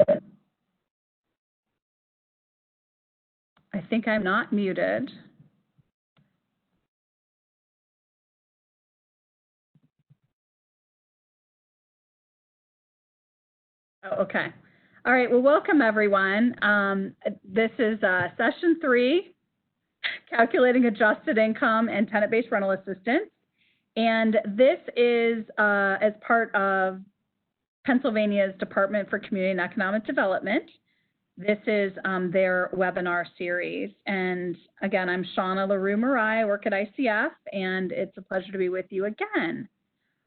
I think I'm not muted. Oh, okay. All right. Well, welcome everyone. This is session 3, calculating adjusted income and tenant-based rental assistance. And this is as part of Pennsylvania's Department for Community and Economic Development. This is their webinar series. And again, I'm Shauna LaRue-Marai. I work at ICF, and it's a pleasure to be with you again.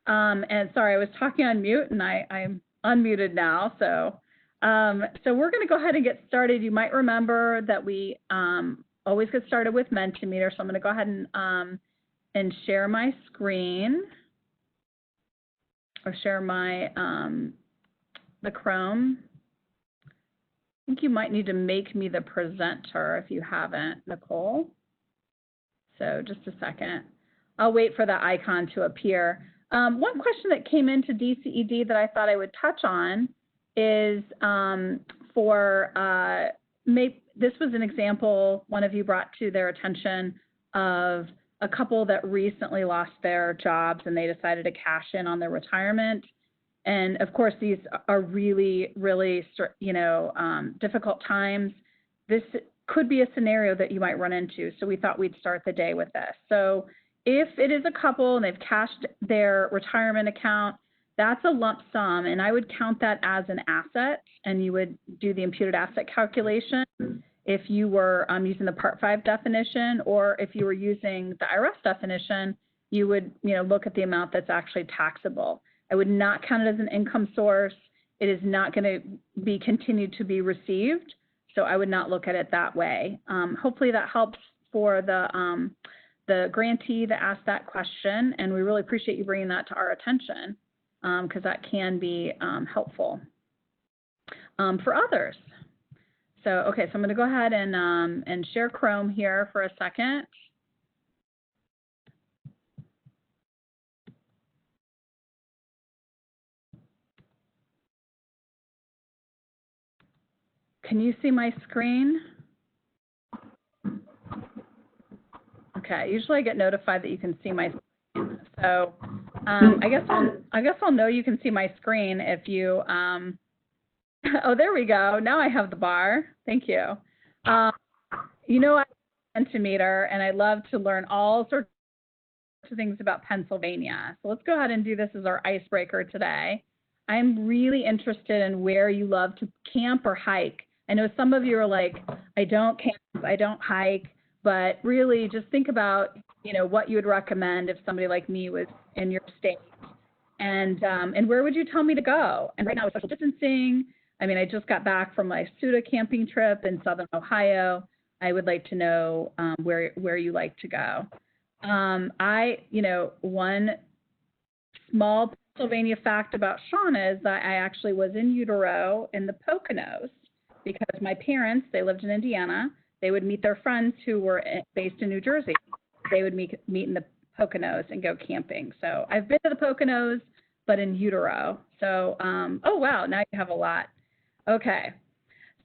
And sorry, I was talking on mute, and I'm unmuted now. So we're going to go ahead and get started. You might remember that we always get started with Mentimeter. So I'm going to go ahead and share my screen, or share my the Chrome. I think you might need to make me the presenter if you haven't, Nicole. So just a second. I'll wait for the icon to appear. One question that came into DCED that I thought I would touch on is this was an example one of you brought to their attention of a couple that recently lost their jobs and they decided to cash in on their retirement. And of course, these are really, really, difficult times. This could be a scenario that you might run into. So we thought we'd start the day with this. So if it is a couple and they've cashed their retirement account, that's a lump sum. And I would count that as an asset, and you would do the imputed asset calculation if you were using the Part 5 definition, or if you were using the IRS definition, you would look at the amount that's actually taxable. I would not count it as an income source. It is not going to be continued to be received, so I would not look at it that way. Hopefully that helps for the grantee that asked that question, and we really appreciate you bringing that to our attention because that can be helpful for others. So, okay, so I'm going to go ahead and share Chrome here for a second. Can you see my screen? Okay, usually I get notified that you can see my screen. So I guess I'll know you can see my screen if you, oh, there we go. Now I have the bar. Thank you. I have Mentimeter, and I love to learn all sorts of things about Pennsylvania. So let's go ahead and do this as our icebreaker today. I'm really interested in where you love to camp or hike. I know some of you are like, I don't camp, I don't hike, but really just think about, what you would recommend if somebody like me was in your state. And where would you tell me to go? And right now with social distancing, I just got back from my SUDA camping trip in Southern Ohio. I would like to know where you like to go. One small Pennsylvania fact about Shauna is that I actually was in utero in the Poconos because my parents, they lived in Indiana. They would meet their friends who were based in New Jersey. They would meet in the Poconos and go camping. So I've been to the Poconos, but in utero. So, oh, wow, now you have a lot. Okay.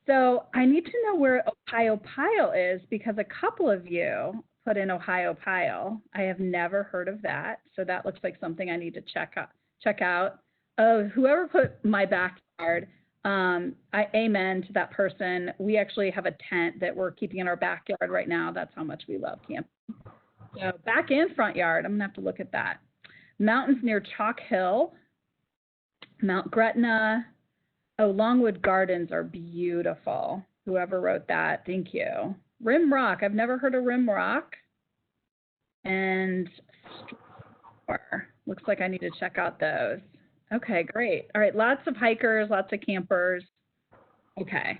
So I need to know where Ohio Pile is because a couple of you put in Ohio Pile. I have never heard of that. So that looks like something I need to check out. Oh, whoever put my backyard, amen to that person. We actually have a tent that we're keeping in our backyard right now. That's how much we love camping. So back and front yard, I'm gonna have to look at that. Mountains near Chalk Hill, Mount Gretna. Oh, Longwood Gardens are beautiful. Whoever wrote that, thank you. Rim Rock, I've never heard of Rim Rock. And looks like I need to check out those. Okay, great. All right, lots of hikers, lots of campers. Okay.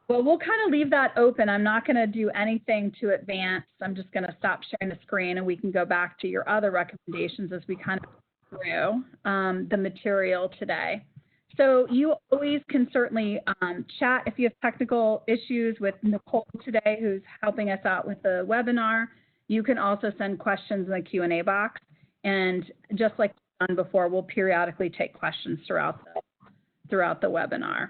Well, we'll kind of leave that open. I'm not going to do anything to advance. I'm just going to stop sharing the screen and we can go back to your other recommendations as we kind of go through the material today. So you always can certainly chat if you have technical issues with Nicole today, who's helping us out with the webinar. You can also send questions in the Q&A box. And just like we've done before, we'll periodically take questions throughout the webinar.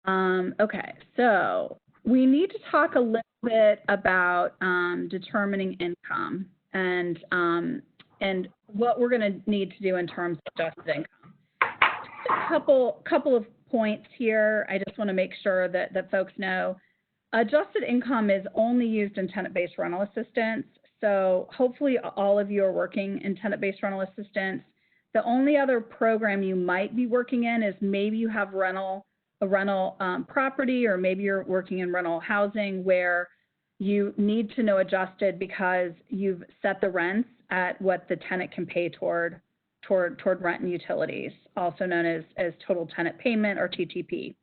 Okay, so we need to talk a little bit about determining income and what we're going to need to do in terms of adjusted income. Just a couple of points here. I just want to make sure that folks know. Adjusted income is only used in tenant-based rental assistance. So hopefully all of you are working in tenant-based rental assistance. The only other program you might be working in is maybe you have a rental property, or maybe you're working in rental housing where you need to know adjusted because you've set the rents at what the tenant can pay toward rent and utilities, also known as total tenant payment, or TTP.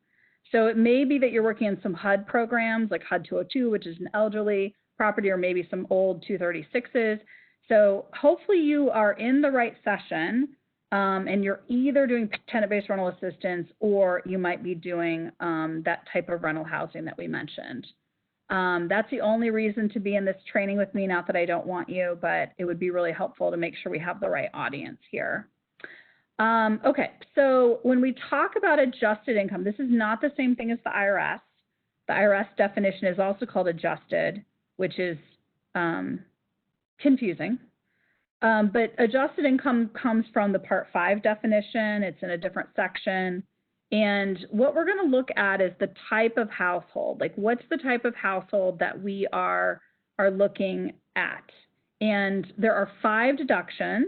So it may be that you're working in some HUD programs like HUD 202, which is an elderly property, or maybe some old 236s. So hopefully you are in the right session, and you're either doing tenant-based rental assistance, or you might be doing that type of rental housing that we mentioned. That's the only reason to be in this training with me, not that I don't want you, but it would be really helpful to make sure we have the right audience here. Okay, so when we talk about adjusted income, this is not the same thing as the IRS. The IRS definition is also called adjusted, which is confusing. But adjusted income comes from the Part 5 definition. It's in a different section. And what we're going to look at is the type of household. Like, what's the type of household that we are looking at? And there are 5 deductions,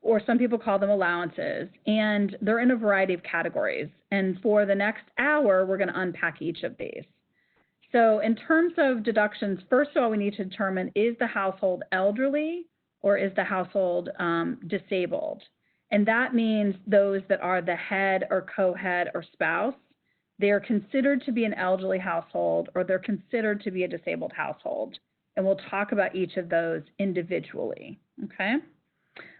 or some people call them allowances, and they're in a variety of categories. And for the next hour, we're going to unpack each of these. So in terms of deductions, first of all, we need to determine, is the household elderly or is the household disabled? And that means those that are the head or co-head or spouse, they are considered to be an elderly household, or they're considered to be a disabled household. And we'll talk about each of those individually, okay?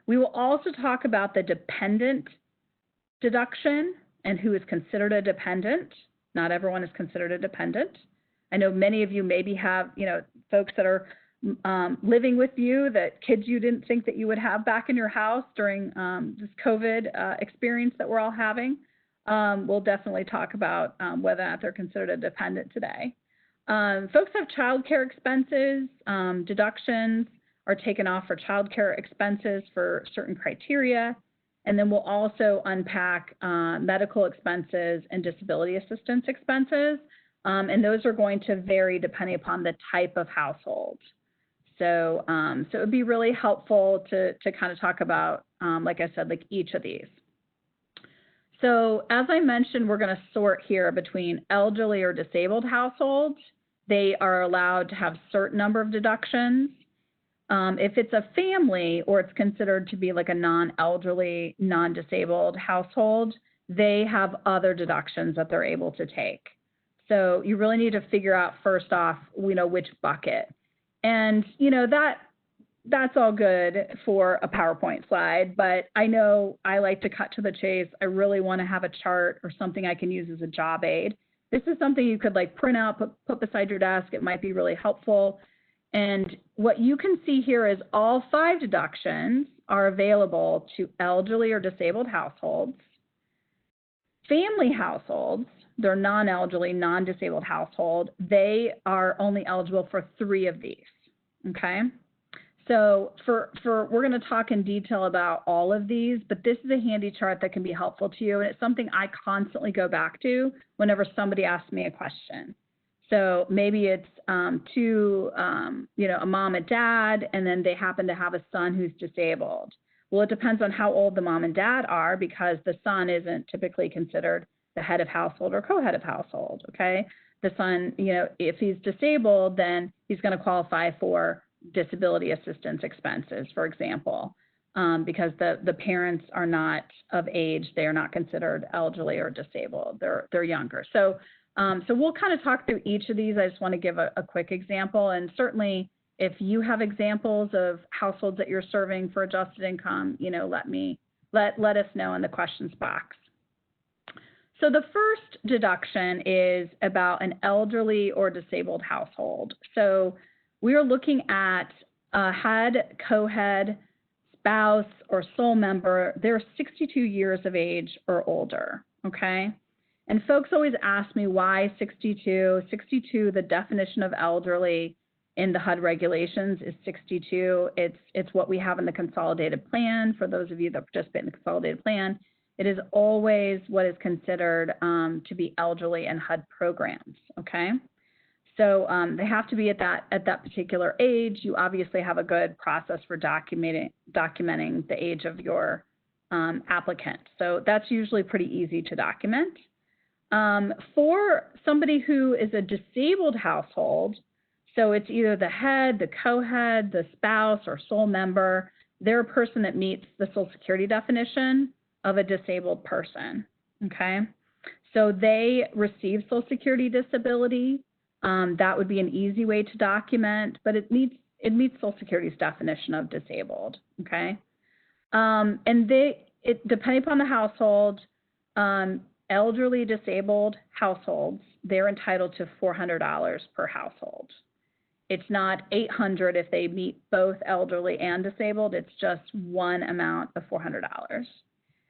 We will also talk about the dependent deduction and who is considered a dependent. Not everyone is considered a dependent. I know many of you maybe have, folks that are living with you, that kids you didn't think that you would have back in your house during this COVID experience that we're all having. We'll definitely talk about whether or not they're considered a dependent today. Folks have childcare expenses. Deductions are taken off for childcare expenses for certain criteria. And then we'll also unpack medical expenses and disability assistance expenses. And those are going to vary depending upon the type of household. So, so it would be really helpful to kind of talk about, like I said, like each of these. So as I mentioned, we're going to sort here between elderly or disabled households. They are allowed to have a certain number of deductions. If it's a family, or it's considered to be like a non-elderly, non-disabled household, they have other deductions that they're able to take. So you really need to figure out first off, which bucket. And, that's all good for a PowerPoint slide, but I know I like to cut to the chase. I really want to have a chart or something I can use as a job aid. This is something you could print out, put beside your desk. It might be really helpful. And what you can see here is all 5 deductions are available to elderly or disabled households. Family households, they're non-elderly, non-disabled household, they are only eligible for 3 of these, okay? So we're going to talk in detail about all of these, but this is a handy chart that can be helpful to you, and it's something I constantly go back to whenever somebody asks me a question. So maybe it's a mom and dad, and then they happen to have a son who's disabled. Well, it depends on how old the mom and dad are, because the son isn't typically considered the head of household or co-head of household, okay? The son, if he's disabled, then he's going to qualify for disability assistance expenses, for example, because the parents are not of age. They are not considered elderly or disabled. They're younger. So we'll kind of talk through each of these. I just want to give a quick example, and certainly if you have examples of households that you're serving for adjusted income, let us know in the questions box. So the first deduction is about an elderly or disabled household. So we are looking at a head, co-head, spouse, or sole member. They're 62 years of age or older, okay? And folks always ask me why 62. 62, the definition of elderly in the HUD regulations is 62. It's what we have in the consolidated plan. For those of you that participate in the consolidated plan, it is always what is considered to be elderly in HUD programs, okay? So they have to be at that particular age. You obviously have a good process for documenting the age of your applicant. So that's usually pretty easy to document. For somebody who is a disabled household, so it's either the head, the co-head, the spouse, or sole member, they're a person that meets the Social Security definition of a disabled person, okay? So they receive Social Security disability. That would be an easy way to document, but it meets Social Security's definition of disabled, okay? And depending upon the household, elderly disabled households, they're entitled to $400 per household. It's not $800 if they meet both elderly and disabled. It's just one amount of $400.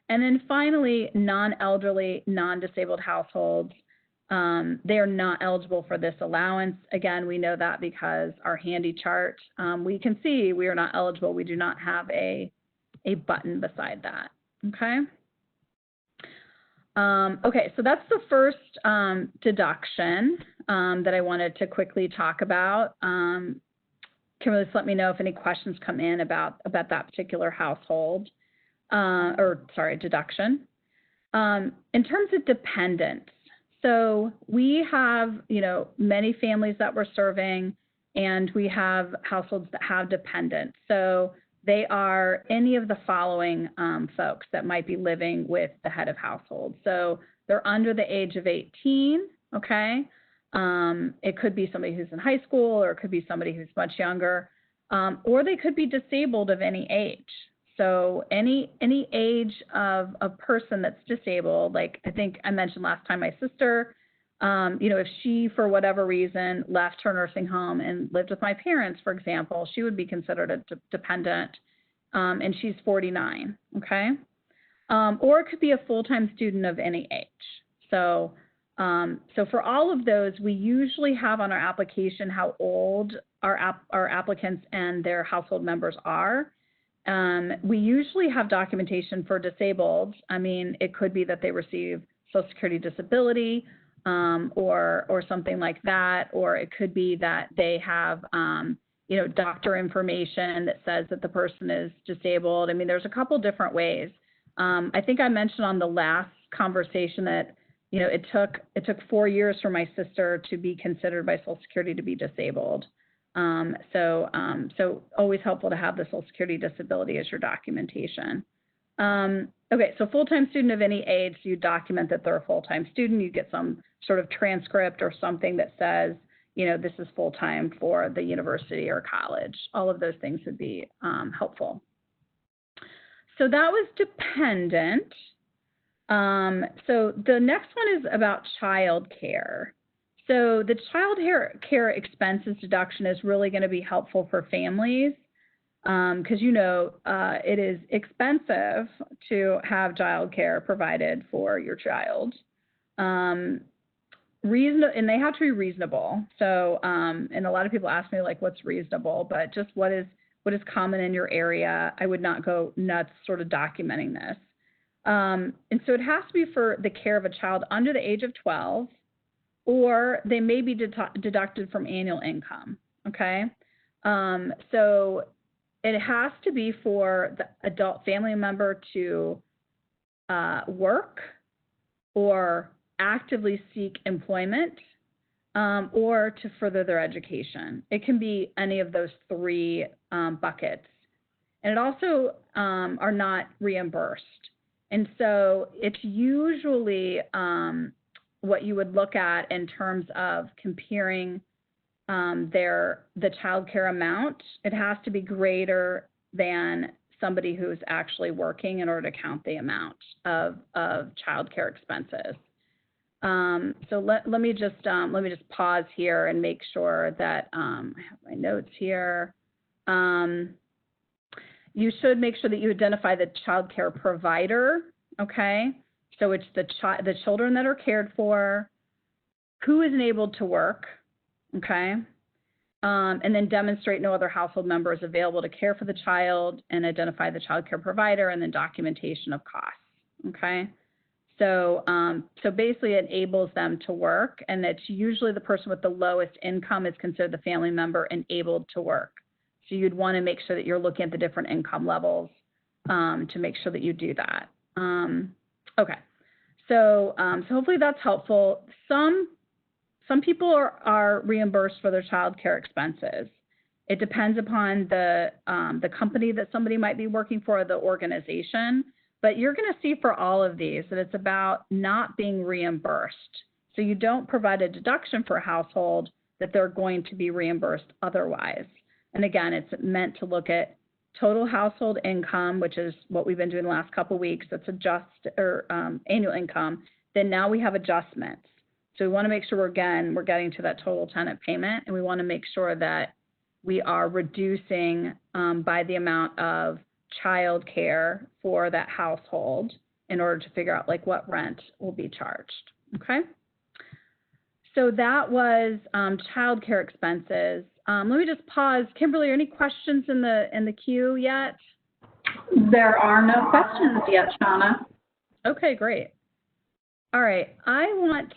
And then finally, non-elderly, non-disabled households, they are not eligible for this allowance. Again, we know that because our handy chart, we can see we are not eligible. We do not have a button beside that, okay? Okay, so that's the first deduction that I wanted to quickly talk about. Kimberly, just let me know if any questions come in about that particular household, deduction. In terms of dependents, so we have, many families that we're serving, and we have households that have dependents. So they are any of the following folks that might be living with the head of household. So they're under the age of 18, okay? It could be somebody who's in high school, or it could be somebody who's much younger, or they could be disabled of any age. So any age of a person that's disabled, like I think I mentioned last time, my sister, if she, for whatever reason, left her nursing home and lived with my parents, for example, she would be considered a dependent, and she's 49, okay? Or it could be a full-time student of any age. So for all of those, we usually have on our application how old our applicants and their household members are. We usually have documentation for disabled. I mean, it could be that they receive Social Security disability, or something like that, or it could be that they have, doctor information that says that the person is disabled. I mean, there's a couple different ways. I think I mentioned on the last conversation that, it took 4 years for my sister to be considered by Social Security to be disabled. So always helpful to have the Social Security disability as your documentation. Okay, so full-time student of any age, you document that they're a full-time student. You get some sort of transcript or something that says, this is full-time for the university or college. All of those things would be helpful. So that was dependent. So the next one is about child care. So the child care expenses deduction is really going to be helpful for families because, it is expensive to have child care provided for your child. And they have to be reasonable. So, and a lot of people ask me, like, what's reasonable? But just what is common in your area. I would not go nuts sort of documenting this. And so it has to be for the care of a child under the age of 12, or they may be deducted from annual income, okay? So it has to be for the adult family member to work or actively seek employment or to further their education. It can be any of those three buckets. And it also are not reimbursed. And so it's usually what you would look at in terms of comparing the child care amount. It has to be greater than somebody who's actually working in order to count the amount of child care expenses. So let me just pause here and make sure that I have my notes here. You should make sure that you identify the child care provider, okay? So it's the children that are cared for, who is enabled to work, okay? And then demonstrate no other household member is available to care for the child, and identify the child care provider, and then documentation of costs, okay? So, so basically it enables them to work, and it's usually the person with the lowest income is considered the family member enabled to work. So you'd want to make sure that you're looking at the different income levels to make sure that you do that. Okay, so hopefully that's helpful. Some people are reimbursed for their child care expenses. It depends upon the company that somebody might be working for, or the organization. But you're going to see for all of these that it's about not being reimbursed. So you don't provide a deduction for a household that they're going to be reimbursed otherwise. And again, it's meant to look at total household income, which is what we've been doing the last couple of weeks. That's annual income. Then now we have adjustments. So we want to make sure we're getting to that total tenant payment, and we want to make sure that we are reducing by the amount of child care for that household in order to figure out like what rent will be charged, okay? So that was child care expenses. Let me just pause. Kimberly, are any questions in the queue yet? There are no questions yet, Shauna. Okay, great. All right, I'm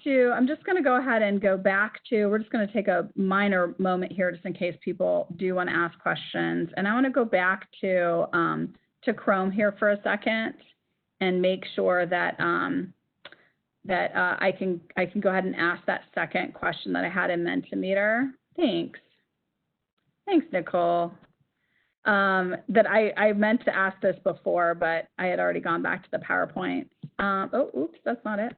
just going to go ahead and go back to, we're just going to take a minor moment here just in case people do want to ask questions. And I want to go back to Chrome here for a second and make sure that I can go ahead and ask that second question that I had in Mentimeter. Thanks, Nicole. That I meant to ask this before, but I had already gone back to the PowerPoint. Oops, that's not it.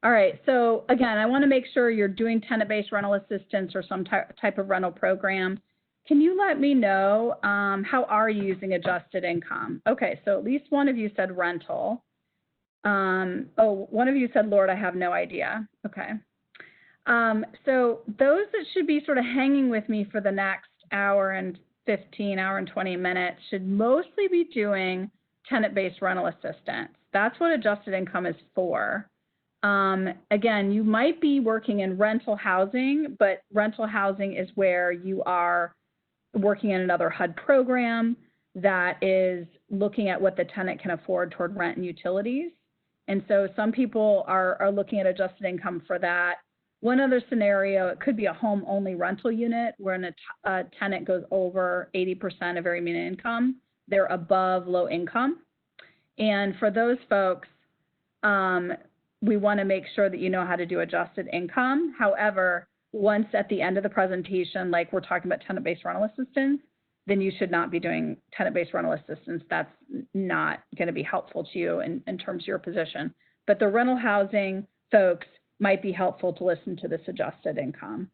All right, so again, I want to make sure you're doing tenant-based rental assistance or some type of rental program. Can you let me know how are you using adjusted income? Okay, so at least one of you said rental. One of you said, Lord, I have no idea. Okay. So those that should be sort of hanging with me for the next hour and 20 minutes should mostly be doing tenant-based rental assistance. That's what adjusted income is for. Again, you might be working in rental housing, but rental housing is where you are working in another HUD program that is looking at what the tenant can afford toward rent and utilities. And so some people are looking at adjusted income for that. One other scenario, it could be a home-only rental unit where a tenant goes over 80% of area median income. They're above low income. And for those folks, we want to make sure that you know how to do adjusted income. However, once at the end of the presentation, like we're talking about tenant-based rental assistance, then you should not be doing tenant-based rental assistance. That's not going to be helpful to you in terms of your position. But the rental housing folks might be helpful to listen to this adjusted income.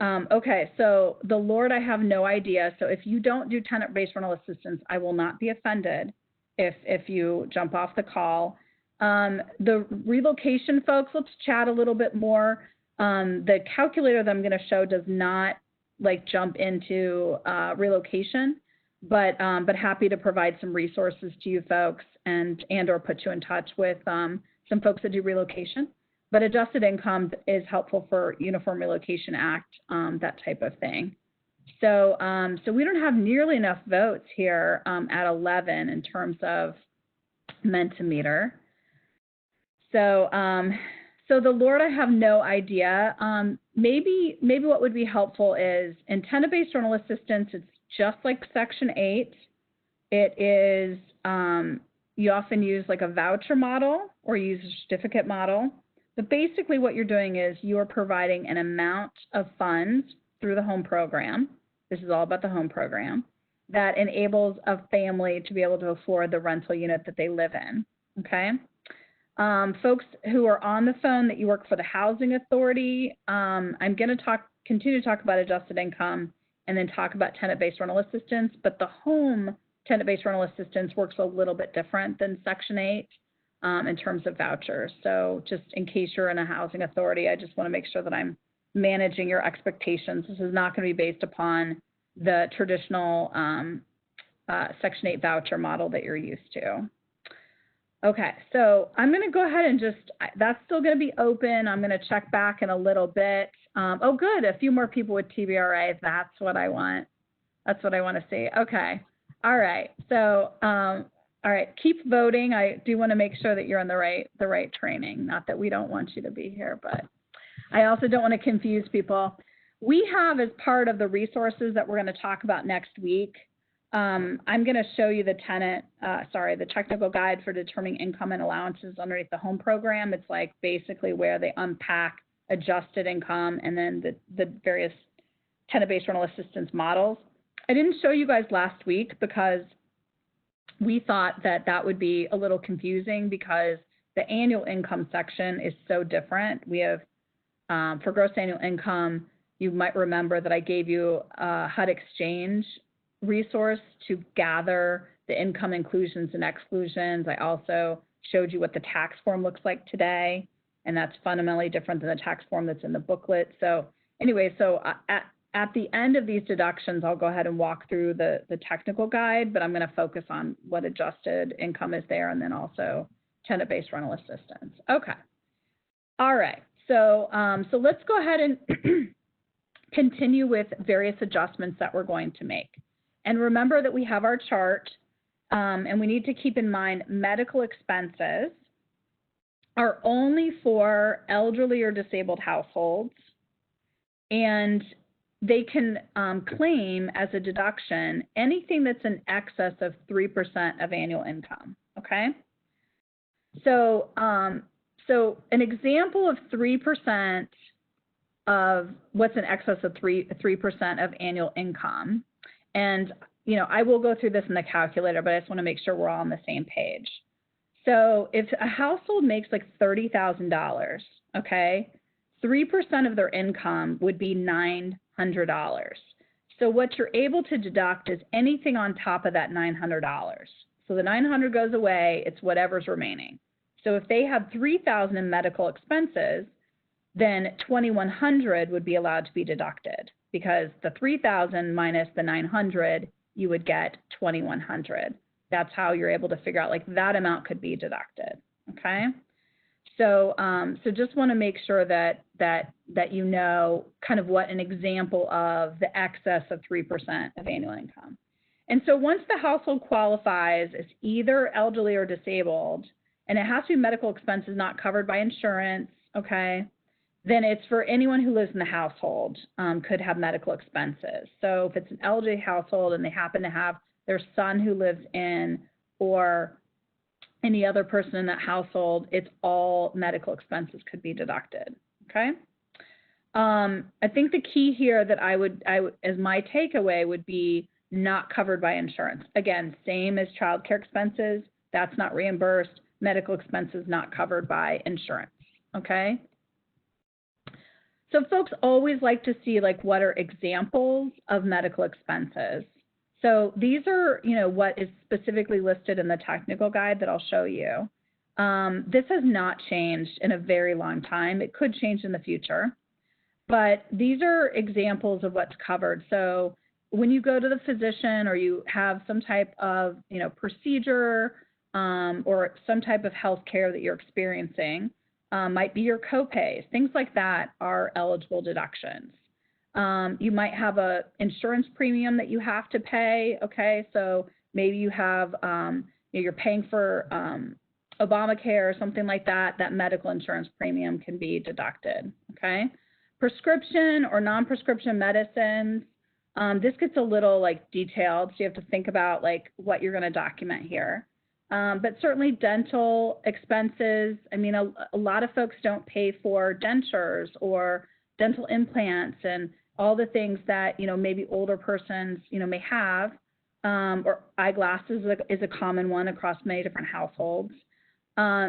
Okay, so the Lord, I have no idea. So if you don't do tenant-based rental assistance, I will not be offended if you jump off the call. The relocation folks, let's chat a little bit more. The calculator that I'm going to show does not like jump into relocation, but happy to provide some resources to you folks and or put you in touch with some folks that do relocation. But adjusted income is helpful for Uniform Relocation Act, that type of thing. So so we don't have nearly enough votes here at 11 in terms of Mentimeter. So so the Lord, I have no idea. Maybe what would be helpful is in tenant-based rental assistance, it's just like Section 8. It is, you often use like a voucher model or you use a certificate model. But basically what you're doing is you are providing an amount of funds through the home program. This is all about the home program that enables a family to be able to afford the rental unit that they live in, okay? Folks who are on the phone that you work for the Housing Authority, I'm going to continue to talk about adjusted income and then talk about tenant-based rental assistance, but the home tenant-based rental assistance works a little bit different than Section 8 in terms of vouchers. So just in case you're in a Housing Authority, I just want to make sure that I'm managing your expectations. This is not going to be based upon the traditional Section 8 voucher model that you're used to. Okay, so I'm going to go ahead and that's still going to be open. I'm going to check back in a little bit. Oh, good. A few more people with TBRA. That's what I want. That's what I want to see. Okay. All right. So, all right. Keep voting. I do want to make sure that you're on the right training. Not that we don't want you to be here, but I also don't want to confuse people. We have, as part of the resources that we're going to talk about next week, I'm going to show you the the technical guide for determining income and allowances underneath the home program. It's like basically where they unpack adjusted income and then the various tenant-based rental assistance models. I didn't show you guys last week because we thought that would be a little confusing because the annual income section is so different. We have, for gross annual income, you might remember that I gave you a HUD exchange resource to gather the income inclusions and exclusions. I also showed you what the tax form looks like today, and that's fundamentally different than the tax form that's in the booklet. So anyway, so at the end of these deductions, I'll go ahead and walk through the technical guide, but I'm going to focus on what adjusted income is there and then also tenant-based rental assistance. Okay. All right. So, so let's go ahead and continue with various adjustments that we're going to make. And remember that we have our chart, and we need to keep in mind medical expenses are only for elderly or disabled households, and they can claim as a deduction anything that's in excess of 3% of annual income, okay? So, so an example of 3% of what's in excess of 3% of annual income, and you know, I will go through this in the calculator, but I just want to make sure we're all on the same page. So if a household makes like $30,000, okay, 3% of their income would be $900. So what you're able to deduct is anything on top of that $900. So the $900 goes away, it's whatever's remaining. So if they have $3,000 in medical expenses, then $2,100 would be allowed to be deducted because the $3,000 minus the $900, you would get $2,100. That's how you're able to figure out like that amount could be deducted. Okay. So, so just want to make sure that you know kind of what an example of the excess of 3% of annual income. And so once the household qualifies as either elderly or disabled, and it has to be medical expenses not covered by insurance, okay, then it's for anyone who lives in the household could have medical expenses. So if it's an elderly household and they happen to have their son who lives in or any other person in that household, it's all medical expenses could be deducted, okay? I think the key here that I would as my takeaway would be not covered by insurance. Again, same as childcare expenses, that's not reimbursed, medical expenses not covered by insurance, okay? So folks always like to see like what are examples of medical expenses. So these are, you know, what is specifically listed in the technical guide that I'll show you. This has not changed in a very long time. It could change in the future, but these are examples of what's covered. So when you go to the physician or you have some type of, you know, procedure or some type of health care that you're experiencing, might be your copays, things like that are eligible deductions. You might have a insurance premium that you have to pay, okay? So maybe you have, you know, you're paying for Obamacare or something like that, that medical insurance premium can be deducted, okay? Prescription or non-prescription medicines, this gets a little like detailed, so you have to think about like what you're gonna document here. But certainly dental expenses, I mean, a lot of folks don't pay for dentures or dental implants and all the things that, you know, maybe older persons, you know, may have, or eyeglasses is a common one across many different households.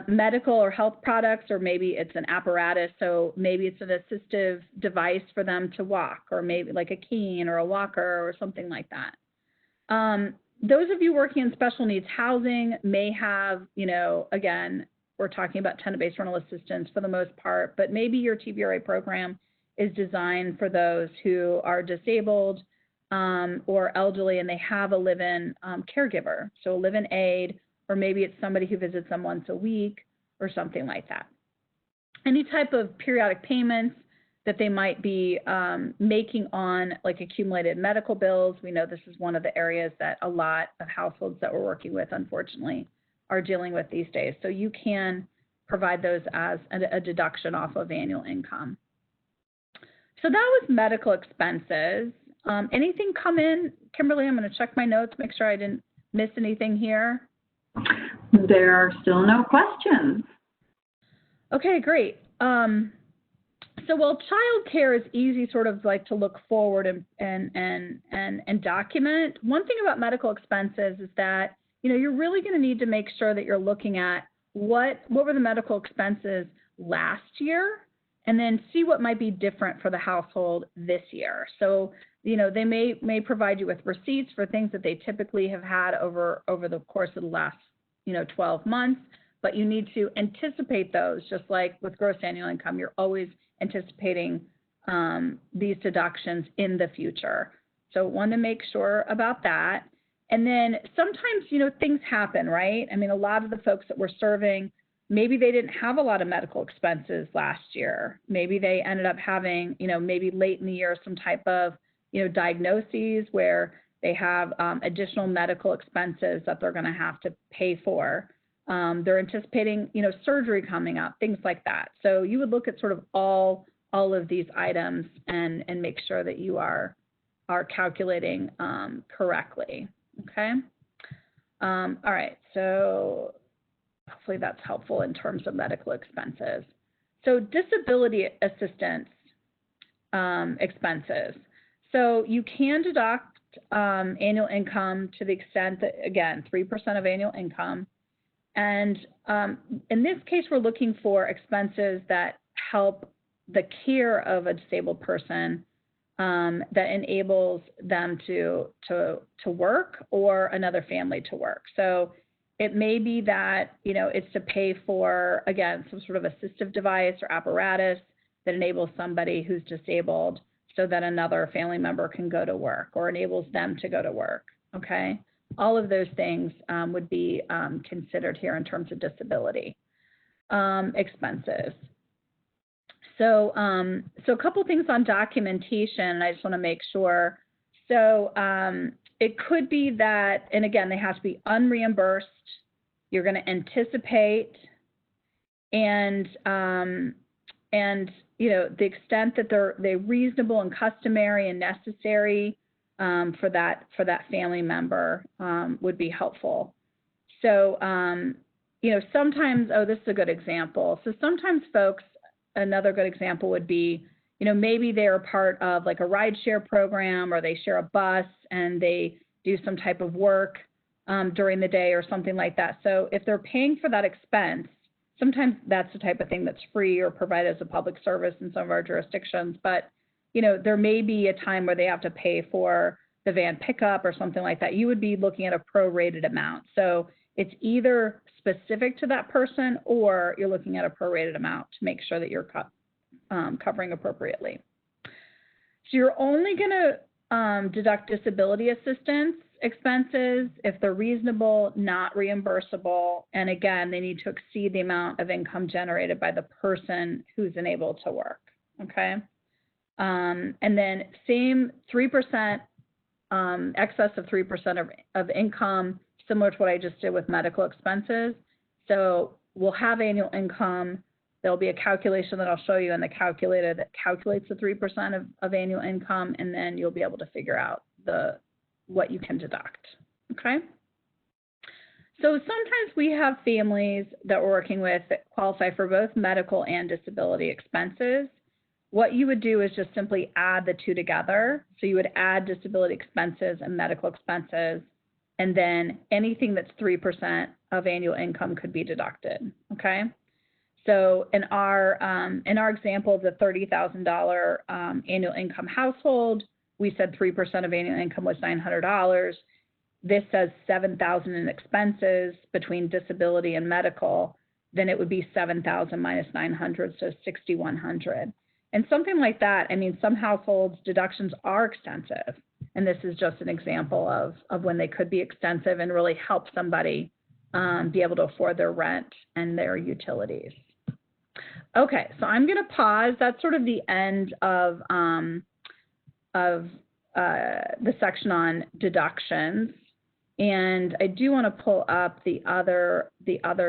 Medical or health products, or maybe it's an apparatus, so maybe it's an assistive device for them to walk, or maybe like a cane or a walker or something like that. Those of you working in special needs housing may have, you know, again, we're talking about tenant-based rental assistance for the most part, but maybe your TBRA program is designed for those who are disabled or elderly and they have a live-in caregiver, so a live-in aide or maybe it's somebody who visits them once a week or something like that. Any type of periodic payments that they might be making on like accumulated medical bills. We know this is one of the areas that a lot of households that we're working with, unfortunately, are dealing with these days. So you can provide those as a deduction off of annual income. So that was medical expenses. Anything come in? Kimberly, I'm going to check my notes, make sure I didn't miss anything here. There are still no questions. Okay, great. So while child care is easy sort of like to look forward and document, one thing about medical expenses is that, you know, you're really going to need to make sure that you're looking at what were the medical expenses last year, and then see what might be different for the household this year. So, you know, they may provide you with receipts for things that they typically have had over the course of the last, you know, 12 months, but you need to anticipate those, just like with gross annual income. You're always anticipating these deductions in the future. So want to make sure about that. And then sometimes, you know, things happen, right? I mean, a lot of the folks that we're serving, maybe they didn't have a lot of medical expenses last year. Maybe they ended up having, you know, maybe late in the year, some type of, you know, diagnoses where they have additional medical expenses that they're going to have to pay for. They're anticipating, you know, surgery coming up, things like that. So you would look at sort of all of these items and make sure that you are calculating correctly. Okay. All right. So hopefully that's helpful in terms of medical expenses. So disability assistance expenses. So you can deduct annual income to the extent that, again, 3% of annual income. And in this case, we're looking for expenses that help the care of a disabled person that enables them to work or another family to work. So it may be that, you know, it's to pay for, again, some sort of assistive device or apparatus that enables somebody who's disabled so that another family member can go to work or enables them to go to work, okay? All of those things would be considered here in terms of disability expenses. So, so a couple things on documentation, I just want to make sure. So it could be that, and again, they have to be unreimbursed. You're going to anticipate, and you know, the extent that they're reasonable and customary and necessary for that family member would be helpful. So, you know, sometimes, oh, this is a good example. So sometimes folks, another good example would be, you know, maybe they're part of like a rideshare program, or they share a bus and they do some type of work during the day or something like that. So if they're paying for that expense, sometimes that's the type of thing that's free or provided as a public service in some of our jurisdictions. But, you know, there may be a time where they have to pay for the van pickup or something like that. You would be looking at a prorated amount. So it's either specific to that person or you're looking at a prorated amount to make sure that you're covering appropriately. So you're only going to deduct disability assistance expenses if they're reasonable, not reimbursable, and again, they need to exceed the amount of income generated by the person who's enabled to work, okay? And then same 3%, excess of 3% of income, similar to what I just did with medical expenses. So we'll have annual income. There'll be a calculation that I'll show you in the calculator that calculates the 3% of annual income, and then you'll be able to figure out what you can deduct, okay? So sometimes we have families that we're working with that qualify for both medical and disability expenses. What you would do is just simply add the two together. So you would add disability expenses and medical expenses, and then anything that's 3% of annual income could be deducted, okay? So in our example of the $30,000 annual income household, we said 3% of annual income was $900. This says $7,000 in expenses between disability and medical. Then it would be $7,000 minus $900, so $6,100. And something like that, I mean, some households deductions are extensive, and this is just an example of when they could be extensive and really help somebody be able to afford their rent and their utilities. Okay, so I'm going to pause. That's sort of the end of the section on deductions. And I do want to pull up the other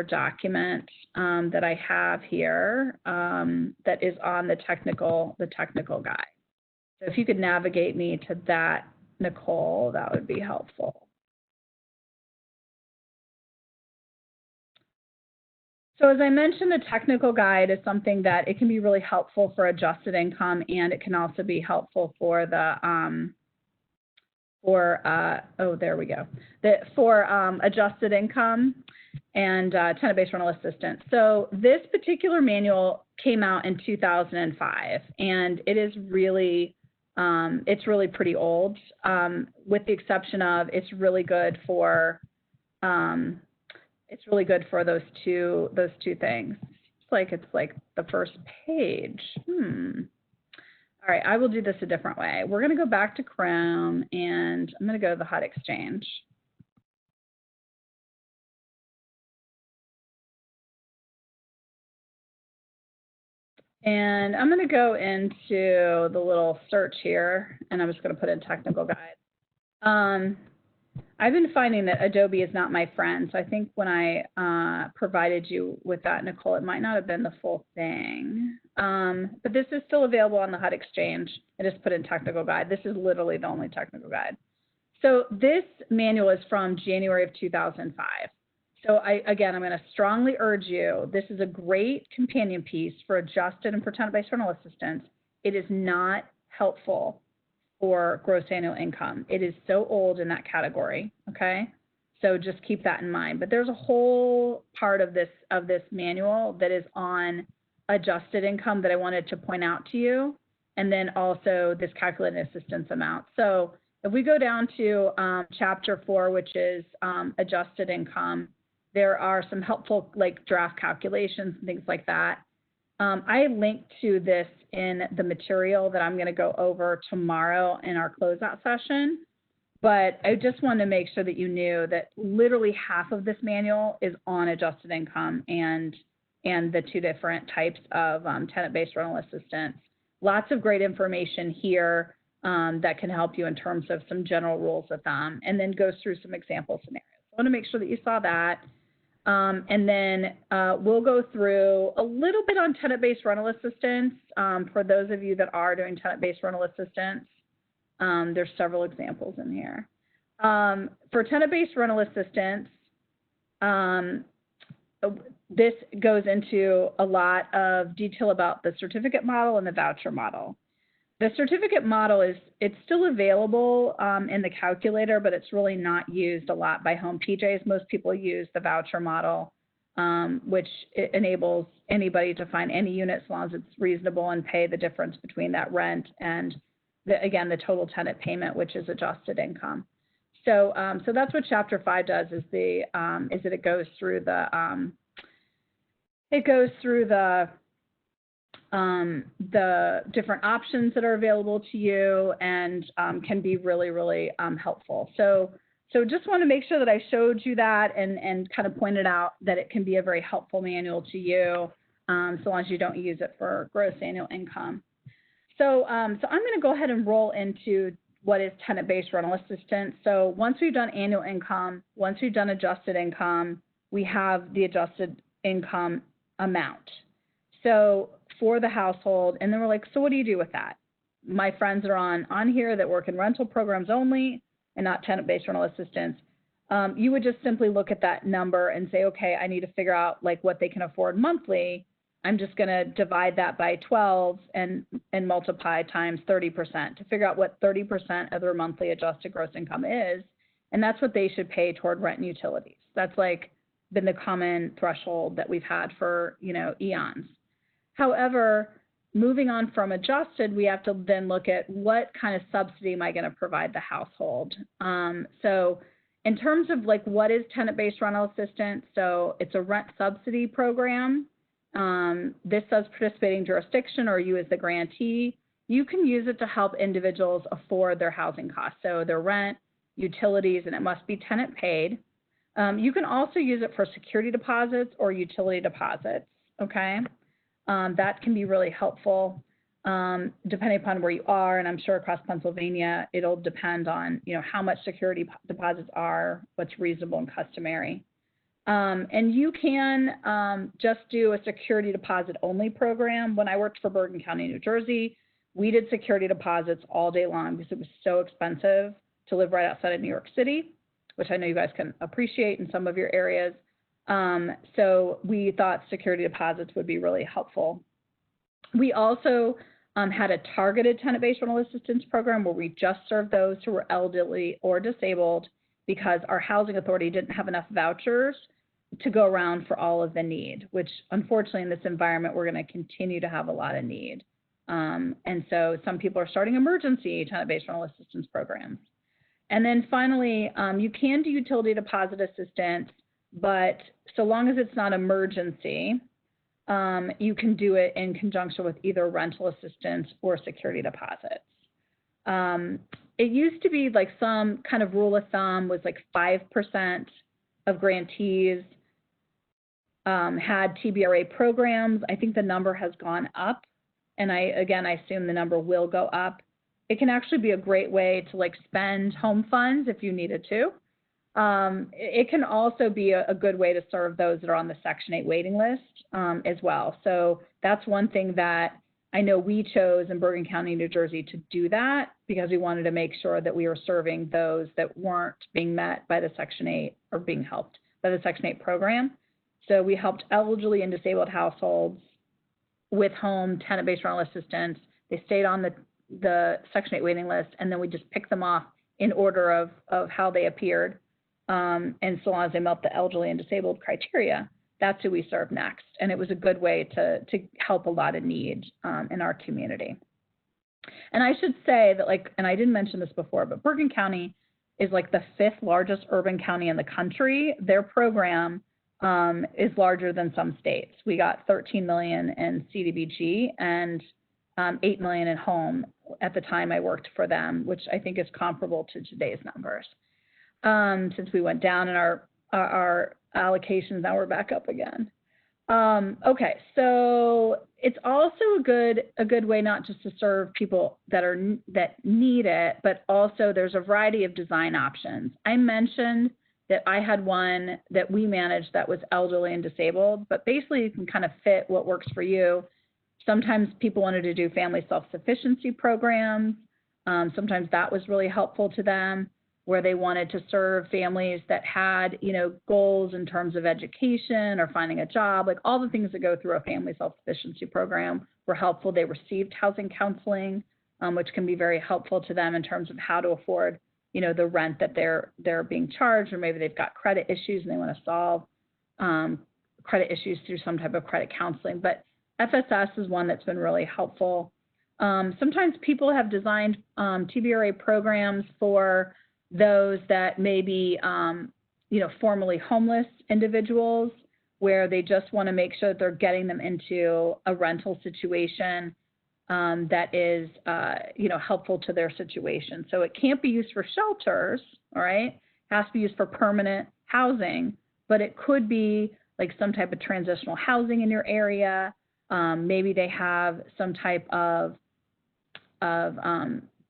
document that I have here that is on the technical guide. So if you could navigate me to that, Nicole, that would be helpful. So as I mentioned, the technical guide is something that it can be really helpful for adjusted income, and it can also be helpful for the adjusted income and tenant-based rental assistance. So this particular manual came out in 2005, and it is really it's really pretty old, with the exception of it's really good for those two things. It's like the first page. All right, I will do this a different way. We're going to go back to Chrome, and I'm going to go to the HUD Exchange. And I'm going to go into the little search here, and I'm just going to put in technical guide. I've been finding that Adobe is not my friend, so I think when I provided you with that, Nicole, it might not have been the full thing. But this is still available on the HUD Exchange. I just put in technical guide. This is literally the only technical guide. So this manual is from January of 2005. So again, I'm going to strongly urge you, this is a great companion piece for adjusted and for tenant-based rental assistance. It is not helpful for gross annual income. It is so old in that category, okay? So just keep that in mind. But there's a whole part of this manual that is on adjusted income that I wanted to point out to you, and then also this calculated assistance amount. So if we go down to Chapter 4, which is adjusted income, there are some helpful draft calculations and things like that. I linked to this in the material that I'm going to go over tomorrow in our closeout session, but I just wanted to make sure that you knew that literally half of this manual is on adjusted income and the two different types of tenant-based rental assistance. Lots of great information here that can help you in terms of some general rules of thumb, and then goes through some example scenarios. I want to make sure that you saw that. And then we'll go through a little bit on tenant-based rental assistance. For those of you that are doing tenant-based rental assistance, there's several examples in here. For tenant-based rental assistance, this goes into a lot of detail about the certificate model and the voucher model. The certificate model it's still available in the calculator, but it's really not used a lot by home PJs. Most people use the voucher model, which it enables anybody to find any unit as long as it's reasonable and pay the difference between that rent and, again, the total tenant payment, which is adjusted income. So, so that's what Chapter 5 does. Is that it goes through the different options that are available to you, and can be really, really helpful. So just want to make sure that I showed you that and kind of pointed out that it can be a very helpful manual to you, so long as you don't use it for gross annual income. So, so I'm going to go ahead and roll into what is tenant-based rental assistance. So once we've done annual income, once we've done adjusted income, we have the adjusted income amount. So for the household, and then we're like, so what do you do with that? My friends are on here that work in rental programs only and not tenant-based rental assistance. You would just simply look at that number and say, okay, I need to figure out what they can afford monthly. I'm just going to divide that by 12 and multiply times 30% to figure out what 30% of their monthly adjusted gross income is, and that's what they should pay toward rent and utilities. That's been the common threshold that we've had for eons. However, moving on from adjusted, we have to then look at what kind of subsidy am I going to provide the household. So in terms of what is tenant-based rental assistance, so it's a rent subsidy program. This says participating jurisdiction, or you as the grantee. You can use it to help individuals afford their housing costs, so their rent, utilities, and it must be tenant paid. You can also use it for security deposits or utility deposits, okay? That can be really helpful depending upon where you are, and I'm sure across Pennsylvania, it'll depend on, how much security deposits are, what's reasonable and customary. And you can just do a security deposit only program. When I worked for Bergen County, New Jersey, we did security deposits all day long because it was so expensive to live right outside of New York City, which I know you guys can appreciate in some of your areas. So we thought security deposits would be really helpful. We also had a targeted tenant-based rental assistance program where we just served those who were elderly or disabled because our housing authority didn't have enough vouchers to go around for all of the need, which unfortunately in this environment, we're going to continue to have a lot of need. And so some people are starting emergency tenant-based rental assistance programs. And then finally, you can do utility deposit assistance, but so long as it's not emergency, you can do it in conjunction with either rental assistance or security deposits. It used to be like some kind of rule of thumb was like 5% of grantees had TBRA programs. I think the number has gone up, and I assume the number will go up. It can actually be a great way to like spend home funds if you needed to. It can also be a good way to serve those that are on the Section 8 waiting list as well. So that's one thing that I know we chose in Bergen County, New Jersey to do that because we wanted to make sure that we were serving those that weren't being met by the Section 8 or being helped by the Section 8 program. So we helped elderly and disabled households with home tenant-based rental assistance. They stayed on the Section 8 waiting list, and then we just picked them off in order of how they appeared. And so long as they met the elderly and disabled criteria, that's who we serve next. And it was a good way to help a lot of need in our community. And I should say that, and I didn't mention this before, but Bergen County is like the 5th largest urban county in the country. Their program is larger than some states. We got 13 million in CDBG and 8 million in home at the time I worked for them, which I think is comparable to today's numbers. Since we went down in our allocations, now we're back up again. Okay, so it's also a good way not just to serve people that need it, but also there's a variety of design options. I mentioned that I had one that we managed that was elderly and disabled, but basically you can kind of fit what works for you. Sometimes people wanted to do family self-sufficiency programs. Sometimes that was really helpful to them, where they wanted to serve families that had, goals in terms of education or finding a job, like all the things that go through a family self-sufficiency program were helpful. They received housing counseling, which can be very helpful to them in terms of how to afford, the rent that they're being charged, or maybe they've got credit issues and they want to solve credit issues through some type of credit counseling. But FSS is one that's been really helpful. Sometimes people have designed TBRA programs for those that may be, formerly homeless individuals, where they just want to make sure that they're getting them into a rental situation that is, helpful to their situation. So it can't be used for shelters, all right? It has to be used for permanent housing, but it could be like some type of transitional housing in your area. Maybe they have some type of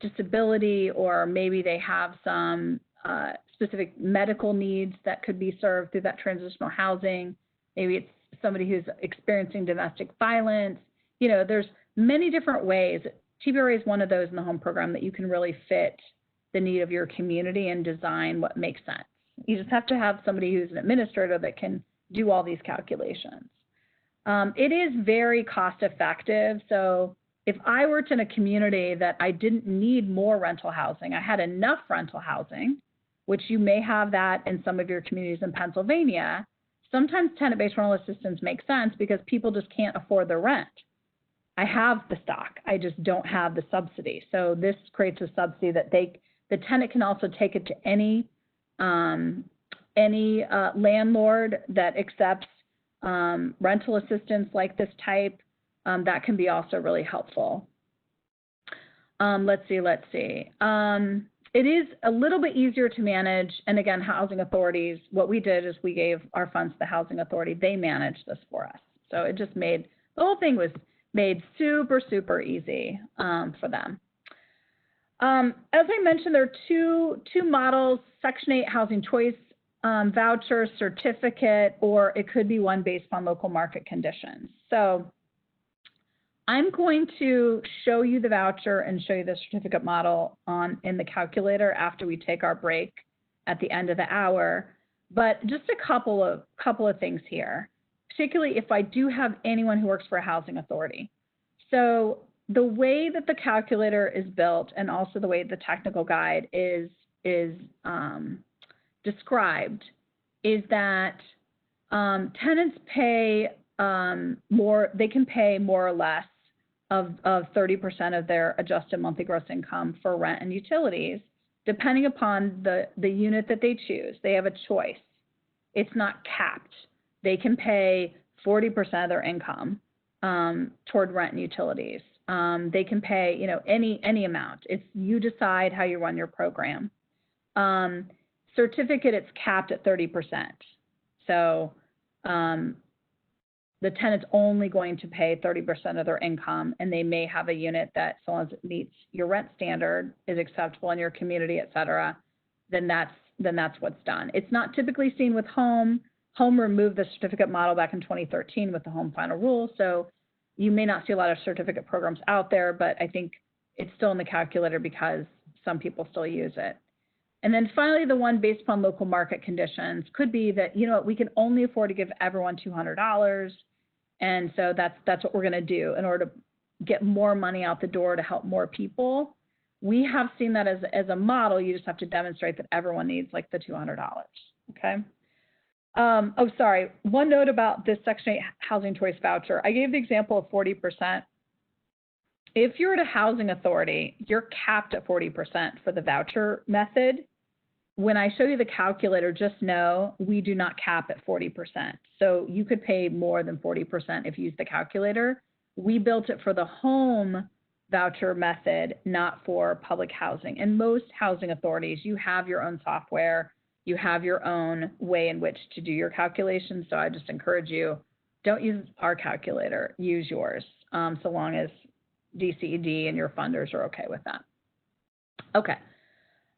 disability, or maybe they have some specific medical needs that could be served through that transitional housing. Maybe it's somebody who's experiencing domestic violence. There's many different ways. TBRA is one of those in the home program that you can really fit the need of your community and design what makes sense. You just have to have somebody who's an administrator that can do all these calculations. It is very cost effective. So if I worked in a community that I didn't need more rental housing, I had enough rental housing, which you may have that in some of your communities in Pennsylvania, sometimes tenant-based rental assistance makes sense because people just can't afford their rent. I have the stock, I just don't have the subsidy. So this creates a subsidy that the tenant can also take it to any landlord that accepts rental assistance like this type. That can be also really helpful. Let's see. it is a little bit easier to manage. And again, housing authorities, what we did is we gave our funds to the housing authority. They managed this for us. So it just made, the whole thing was made super, super easy for them. As I mentioned, there are two models, Section 8 Housing Choice Voucher, certificate, or it could be one based on local market conditions. So I'm going to show you the voucher and show you the certificate model in the calculator after we take our break at the end of the hour. But just a couple of things here, particularly if I do have anyone who works for a housing authority. So the way that the calculator is built and also the way the technical guide is described is that tenants pay more, they can pay more or less of 30% of their adjusted monthly gross income for rent and utilities, depending upon the unit that they choose. They have a choice. It's not capped. They can pay 40% of their income toward rent and utilities. They can pay, you know, any amount. It's you decide how you run your program. Certificate, it's capped at 30%. So the tenant's only going to pay 30% of their income, and they may have a unit that, so long as it meets your rent standard, is acceptable in your community, et cetera, then that's what's done. It's not typically seen with home. Home removed the certificate model back in 2013 with the home final rule, so you may not see a lot of certificate programs out there, but I think it's still in the calculator because some people still use it. And then finally, the one based upon local market conditions could be that, you know, we can only afford to give everyone $200. And so that's what we're going to do in order to get more money out the door to help more people. We have seen that as a model. You just have to demonstrate that everyone needs like the $200. Okay. Oh, sorry. One note about this Section 8 Housing Choice Voucher. I gave the example of 40%. If you're at a housing authority, you're capped at 40% for the voucher method. When I show you the calculator, just know we do not cap at 40%. So you could pay more than 40% if you use the calculator. We built it for the home voucher method, not for public housing. And most housing authorities, you have your own software, you have your own way in which to do your calculations. So I just encourage you, don't use our calculator, use yours, so long as DCED and your funders are okay with that. Okay.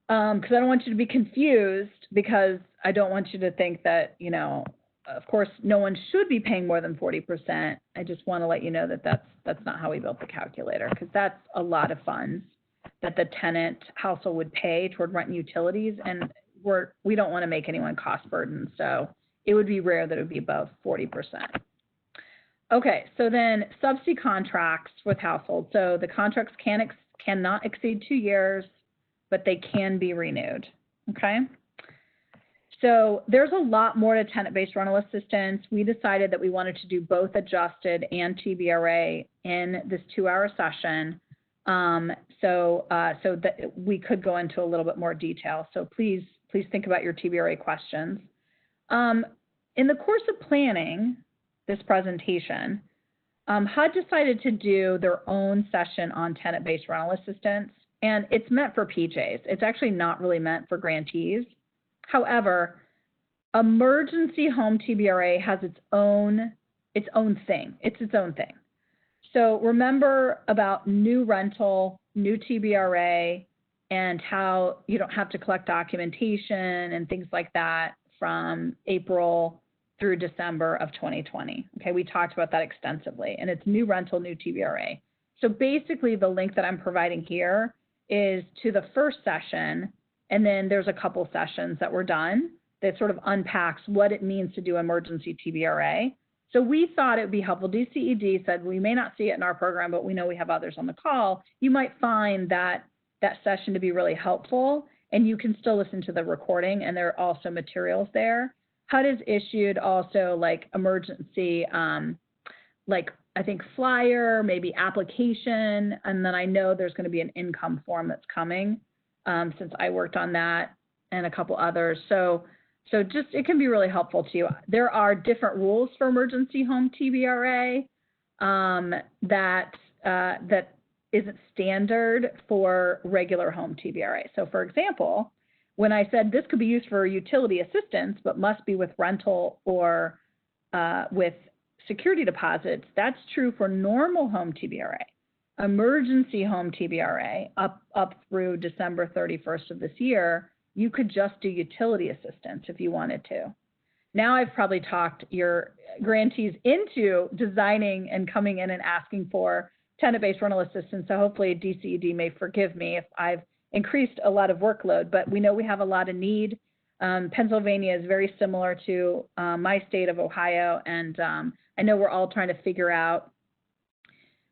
Because I don't want you to be confused, because I don't want you to think that, you know, of course, no one should be paying more than 40%. I just want to let you know that that's not how we built the calculator, because that's a lot of funds that the tenant household would pay toward rent and utilities, and we don't want to make anyone cost burden, so it would be rare that it would be above 40%. Okay, so then subsidy contracts with households. So the contracts cannot exceed 2 years, but they can be renewed, okay? So there's a lot more to tenant-based rental assistance. We decided that we wanted to do both adjusted and TBRA in this 2-hour session, so that we could go into a little bit more detail. So please think about your TBRA questions. In the course of planning this presentation, HUD decided to do their own session on tenant-based rental assistance. And it's meant for PJs. It's actually not really meant for grantees. However, emergency home TBRA has its own thing. It's its own thing. So remember about new rental, new TBRA, and how you don't have to collect documentation and things like that from April through December of 2020. Okay, we talked about that extensively. And it's new rental, new TBRA. So basically the link that I'm providing here is to the first session, and then there's a couple sessions that were done that sort of unpacks what it means to do emergency TBRA. So we thought it would be helpful. DCED said we may not see it in our program, but we know we have others on the call. You might find that session to be really helpful, and you can still listen to the recording, and there are also materials there. HUD has issued also like emergency, like I think flyer, maybe application, and then I know there's going to be an income form that's coming since I worked on that and a couple others. So just it can be really helpful to you. There are different rules for emergency home TBRA that isn't standard for regular home TBRA. So for example, when I said this could be used for utility assistance, but must be with rental or with security deposits, that's true for normal home TBRA. Emergency home TBRA, up through December 31st of this year, you could just do utility assistance if you wanted to. Now I've probably talked your grantees into designing and coming in and asking for tenant-based rental assistance, so hopefully DCED may forgive me if I've increased a lot of workload, but we know we have a lot of need. Pennsylvania is very similar to my state of Ohio, and I know we're all trying to figure out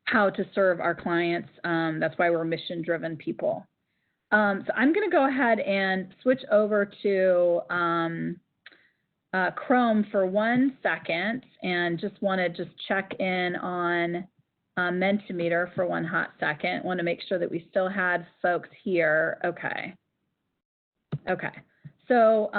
how to serve our clients. That's why we're mission-driven people. So I'm going to go ahead and switch over to Chrome for 1 second, and just want to check in on Mentimeter for 1 hot second. Want to make sure that we still had folks here. Okay. So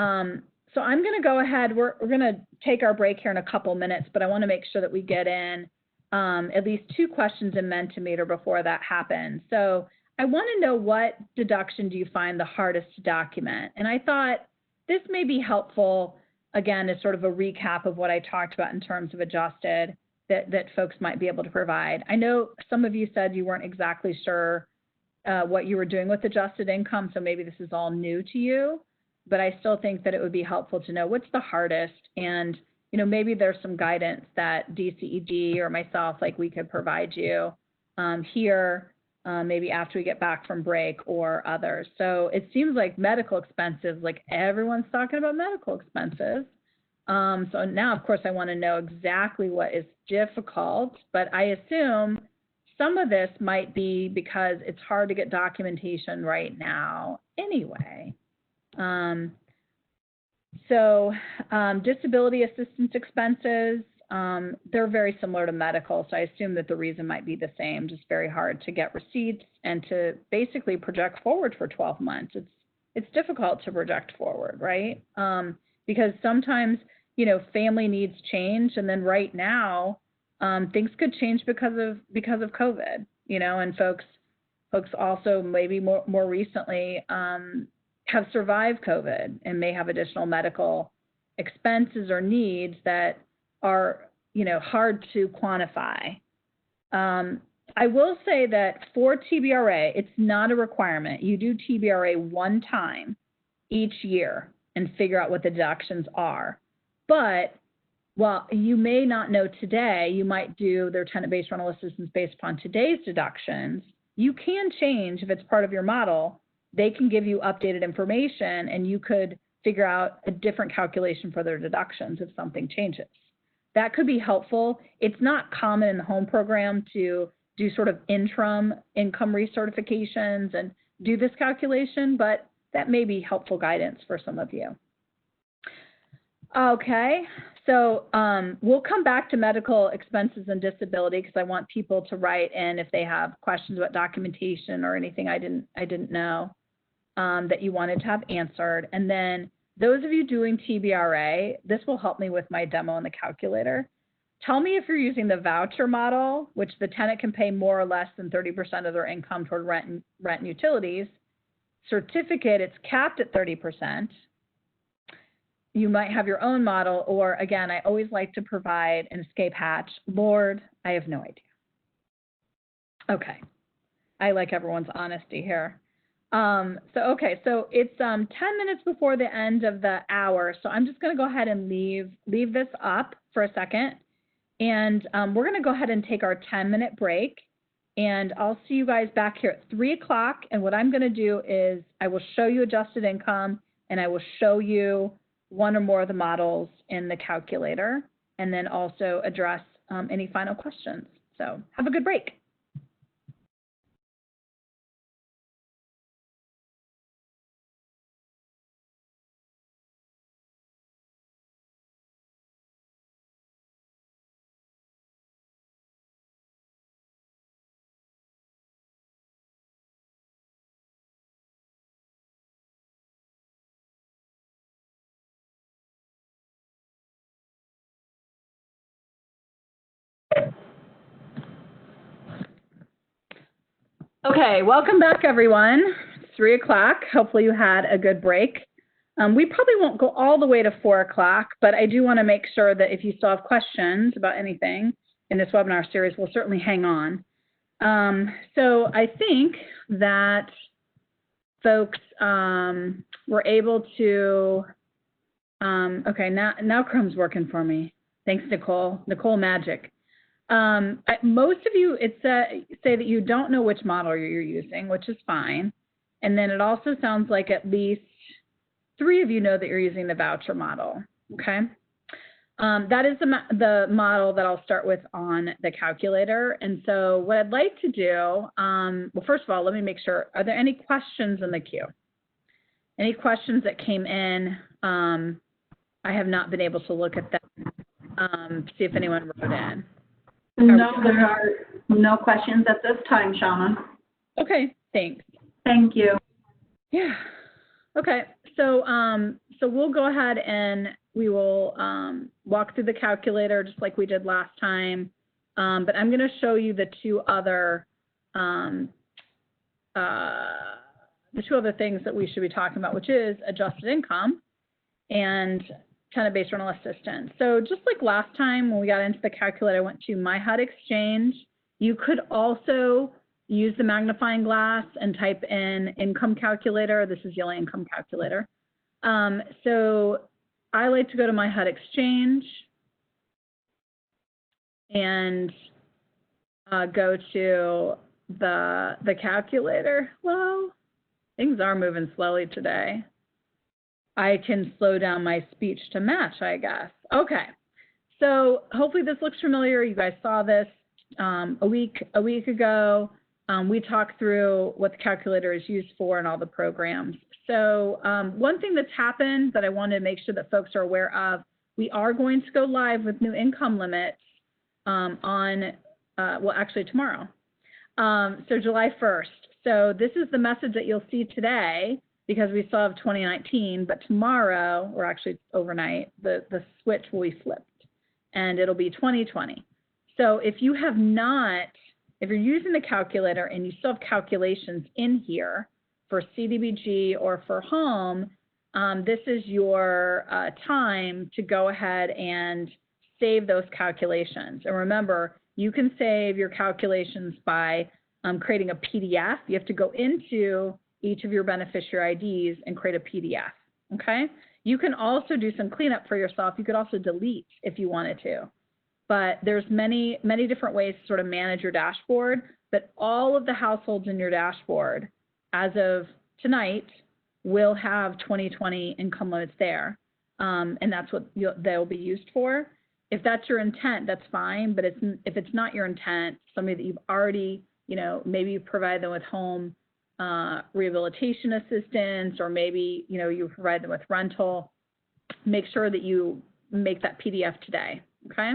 so I'm going to go ahead. We're going to take our break here in a couple minutes, but I want to make sure that we get in at least 2 questions in Mentimeter before that happens. So I want to know, what deduction do you find the hardest to document? And I thought this may be helpful, again, as sort of a recap of what I talked about in terms of adjusted that folks might be able to provide. I know some of you said you weren't exactly sure what you were doing with adjusted income, so maybe this is all new to you, but I still think that it would be helpful to know what's the hardest, and maybe there's some guidance that DCED or myself, like, we could provide you here, maybe after we get back from break, or others. So it seems like medical expenses, like everyone's talking about medical expenses. So now, of course, I want to know exactly what is difficult, but I assume some of this might be because it's hard to get documentation right now anyway. Disability assistance expenses, they're very similar to medical, so I assume that the reason might be the same, just very hard to get receipts and to basically project forward for 12 months. It's difficult to project forward, right? Because sometimes, family needs change, and then right now, things could change because of COVID, and folks also maybe more recently have survived COVID and may have additional medical expenses or needs that are, hard to quantify. I will say that for TBRA, it's not a requirement. You do TBRA 1 time each year and figure out what the deductions are. But while you may not know today, you might do their tenant-based rental assistance based upon today's deductions. You can change if it's part of your model. They can give you updated information, and you could figure out a different calculation for their deductions if something changes. That could be helpful. It's not common in the home program to do sort of interim income recertifications and do this calculation, but that may be helpful guidance for some of you. Okay, so we'll come back to medical expenses and disability, because I want people to write in if they have questions about documentation or anything I didn't know that you wanted to have answered. And then those of you doing TBRA, this will help me with my demo in the calculator. Tell me if you're using the voucher model, which the tenant can pay more or less than 30% of their income toward rent and utilities. Certificate, it's capped at 30%. You might have your own model, or again, I always like to provide an escape hatch. Lord, I have no idea. Okay, I like everyone's honesty here. So it's 10 minutes before the end of the hour, so I'm just going to go ahead and leave this up for a second, and we're going to go ahead and take our 10-minute break, and I'll see you guys back here at 3 o'clock. And what I'm going to do is I will show you adjusted income, and I will show you one or more of the models in the calculator, and then also address any final questions. So have a good break. Okay, welcome back, everyone. It's 3 o'clock. Hopefully you had a good break. We probably won't go all the way to 4 o'clock, but I do want to make sure that if you still have questions about anything in this webinar series, we'll certainly hang on. So I think that folks were able to, okay, now Chrome's working for me. Thanks, Nicole. Nicole Magic. Most of you, say that you don't know which model you're using, which is fine. And then it also sounds like at least 3 of you know that you're using the voucher model, okay? That is the model that I'll start with on the calculator. And so what I'd like to do, well, first of all, let me make sure, are there any questions in the queue? Any questions that came in? I have not been able to look at them, see if anyone wrote in. No, there are no questions at this time, Shauna. Okay, thanks. Thank you. Yeah. Okay, so so we'll go ahead and we will walk through the calculator just like we did last time. But I'm going to show you the two other things that we should be talking about, which is adjusted income and tenant-based rental assistance. So just like last time when we got into the calculator, I went to My HUD Exchange. You could also use the magnifying glass and type in income calculator. This is the only income calculator. So I like to go to My HUD Exchange and go to the calculator. Well, things are moving slowly today. I can slow down my speech to match, I guess. Okay, so hopefully this looks familiar. You guys saw this a week ago. We talked through what the calculator is used for and all the programs. So one thing that's happened that I wanted to make sure that folks are aware of, we are going to go live with new income limits well, actually tomorrow. So July 1st. So this is the message that you'll see today, because we still have 2019, but tomorrow, or actually overnight, the switch will be flipped and it'll be 2020. So if you have not, if you're using the calculator and you still have calculations in here for CDBG or for home, this is your time to go ahead and save those calculations. And remember, you can save your calculations by creating a PDF. You have to go into each of your beneficiary IDs and create a PDF, okay? You can also do some cleanup for yourself. You could also delete if you wanted to. But there's many different ways to sort of manage your dashboard, but all of the households in your dashboard as of tonight will have 2020 income limits there, and that's what they'll be used for. If that's your intent, that's fine, but if it's not your intent, somebody that you've already, maybe you provide them with home rehabilitation assistance, or maybe, you provide them with rental, make sure that you make that PDF today, okay?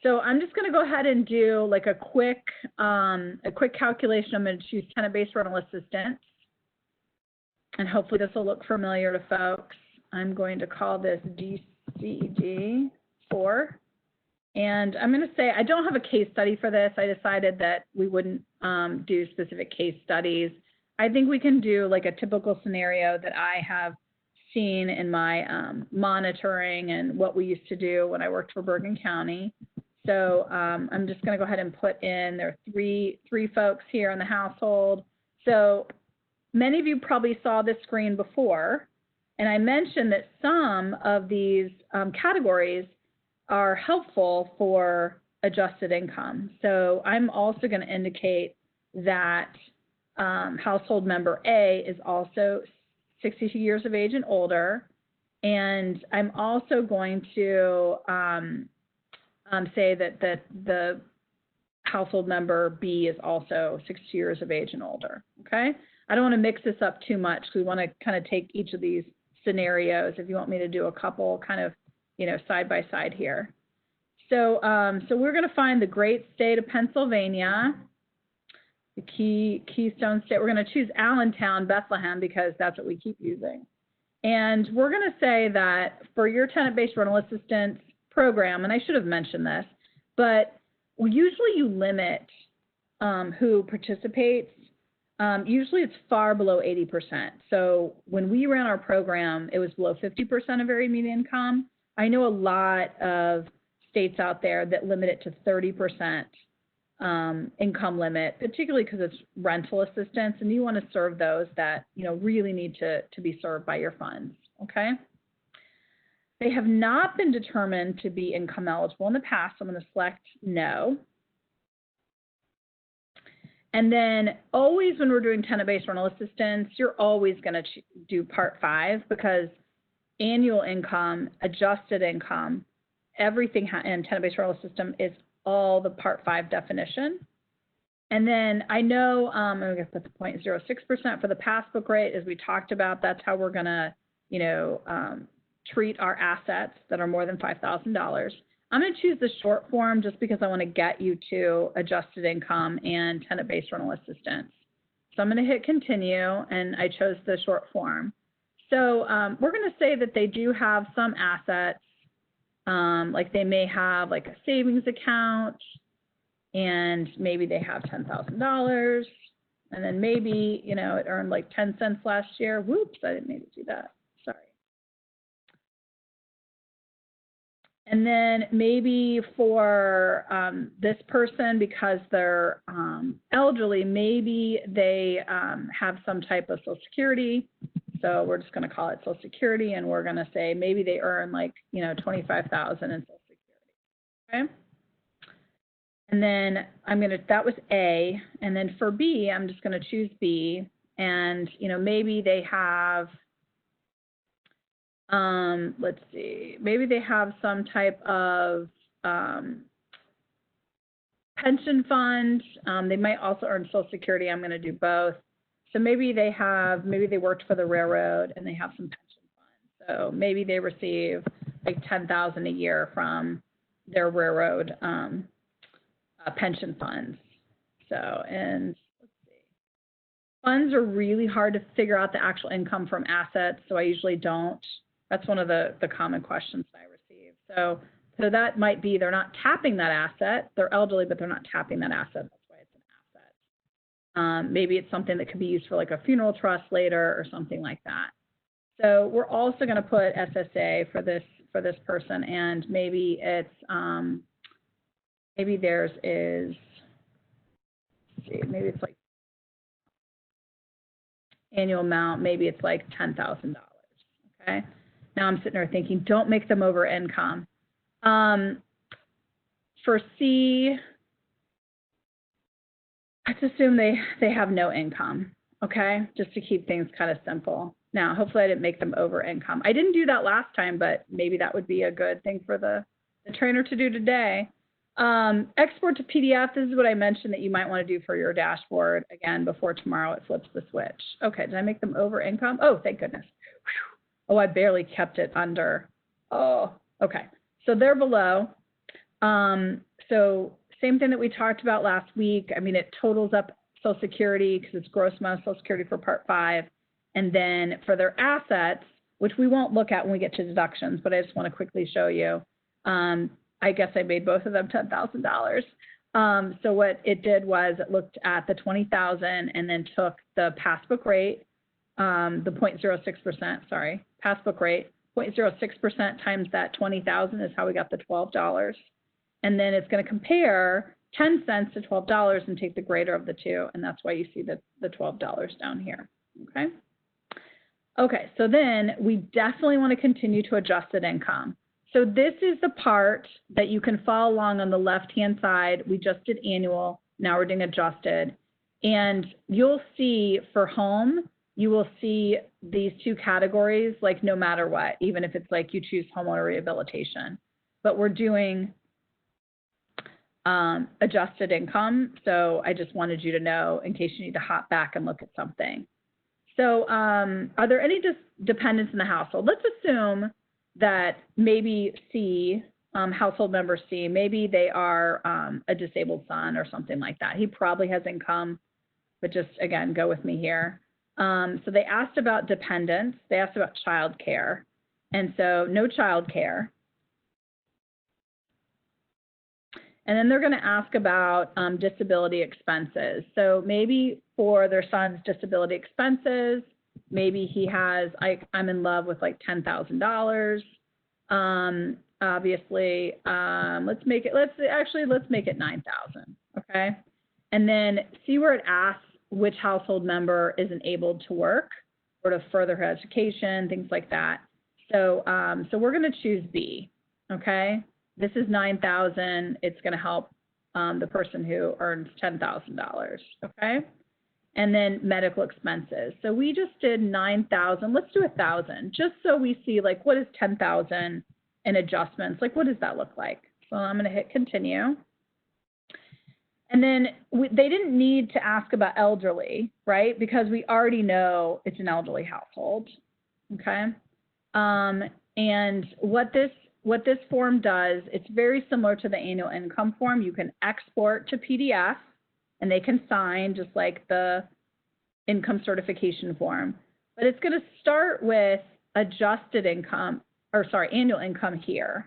So I'm just going to go ahead and do like a quick calculation. I'm going to choose tenant-based rental assistance, and hopefully this will look familiar to folks. I'm going to call this DCED 4. And I'm going to say I don't have a case study for this. I decided that we wouldn't do specific case studies. I think we can do like a typical scenario that I have seen in my monitoring and what we used to do when I worked for Bergen County. So I'm just going to go ahead and put in, there are three folks here in the household. So many of you probably saw this screen before, and I mentioned that some of these categories are helpful for adjusted income. So I'm also going to indicate that household member A is also 62 years of age and older, and I'm also going to say that the household member B is also 62 years of age and older, okay? I don't want to mix this up too much because we want to kind of take each of these scenarios, if you want me to do a couple kind of, side by side here. So, so we're going to find the great state of Pennsylvania, the keystone state. We're going to choose Allentown, Bethlehem, because that's what we keep using. And we're going to say that for your tenant-based rental assistance program, and I should have mentioned this, but usually you limit who participates Usually it's far below 80%. So when we ran our program, it was below 50% of area median income. I know a lot of states out there that limit it to 30% income limit, particularly because it's rental assistance, and you want to serve those that, you know, really need to be served by your funds, okay? They have not been determined to be income eligible in the past, so I'm going to select no. And then always when we're doing tenant-based rental assistance, you're always going to do Part 5 because annual income, adjusted income, everything in tenant-based rental system is all the Part 5 definition. And then I know I'm going to put the 0.06% for the passbook rate, as we talked about. That's how we're going to, you know, treat our assets that are more than $5,000. I'm going to choose the short form just because I want to get you to adjusted income and tenant-based rental assistance. So I'm going to hit continue, and I chose the short form. So we're going to say that they do have some assets, like they may have like a savings account, and maybe they have $10,000, and then maybe, you know, it earned like 10 cents last year. Whoops, I didn't mean to do that. Sorry. And then maybe for this person, because they're elderly, maybe they have some type of Social Security. So we're just going to call it Social Security, and we're going to say maybe they earn like, you know, $25,000 in Social Security. Okay. And then I'm going to, that was A. And then for B, I'm just going to choose B. And, you know, maybe they have, let's see, maybe they have some type of pension fund. They might also earn Social Security. I'm going to do both. So maybe they have, maybe they worked for the railroad and they have some pension funds. So maybe they receive like $10,000 a year from their railroad pension funds. So, and let's see. Funds are really hard to figure out the actual income from assets, so I usually don't. That's one of the common questions that I receive. So that might be they're not tapping that asset. They're elderly, but they're not tapping that asset. That's why it's an asset. Maybe it's something that could be used for like a funeral trust later or something like that. So we're also going to put SSA for this person, and maybe it's maybe theirs is, let's see, maybe it's like annual amount, maybe it's like $10,000. Okay. Now I'm sitting there thinking, don't make them over income. For C, let's assume they have no income, okay, just to keep things kind of simple. Now, hopefully I didn't make them over income. I didn't do that last time, but maybe that would be a good thing for the trainer to do today. Export to PDF, this is what I mentioned that you might want to do for your dashboard. Again, before tomorrow it flips the switch. Okay, did I make them over income? Oh, thank goodness. Whew. Oh, I barely kept it under. Oh, okay. So they're below. So same thing that we talked about last week. I mean, it totals up Social Security because it's gross amount of Social Security for Part 5. And then for their assets, which we won't look at when we get to deductions, but I just want to quickly show you. I guess I made both of them $10,000. So what it did was it looked at the $20,000 and then took the passbook rate, the 0.06%, sorry, passbook rate, 0.06% times that 20,000 is how we got the $12. And then it's going to compare 10 cents to $12 and take the greater of the two, and that's why you see the $12 down here, okay? Okay, so then we definitely want to continue to adjusted income. So this is the part that you can follow along on the left-hand side. We just did annual, now we're doing adjusted. And you'll see for home, you will see these two categories, like no matter what, even if it's like you choose homeowner rehabilitation. But we're doing adjusted income, so I just wanted you to know in case you need to hop back and look at something. So are there any dependents in the household? Let's assume that maybe C, household member C, maybe they are a disabled son or something like that. He probably has income, but just, again, go with me here. So they asked about dependents. They asked about child care. And so no child care. And then they're going to ask about disability expenses. So maybe for their son's disability expenses, maybe he has, I'm in love with like $10,000. Obviously, let's make it 9,000, okay? And then see where it asks which household member isn't able to work or to further her education, things like that. So, so we're going to choose B, okay? This is 9,000. It's going to help the person who earns $10,000, okay? And then medical expenses. So we just did 9,000. Let's do 1,000, just so we see like what is 10,000 in adjustments. Like what does that look like? So I'm going to hit continue. And then they didn't need to ask about elderly, right? Because we already know it's an elderly household, okay? And what this form does, it's very similar to the annual income form. You can export to PDF, and they can sign just like the income certification form. But it's going to start with adjusted income, or sorry, annual income here.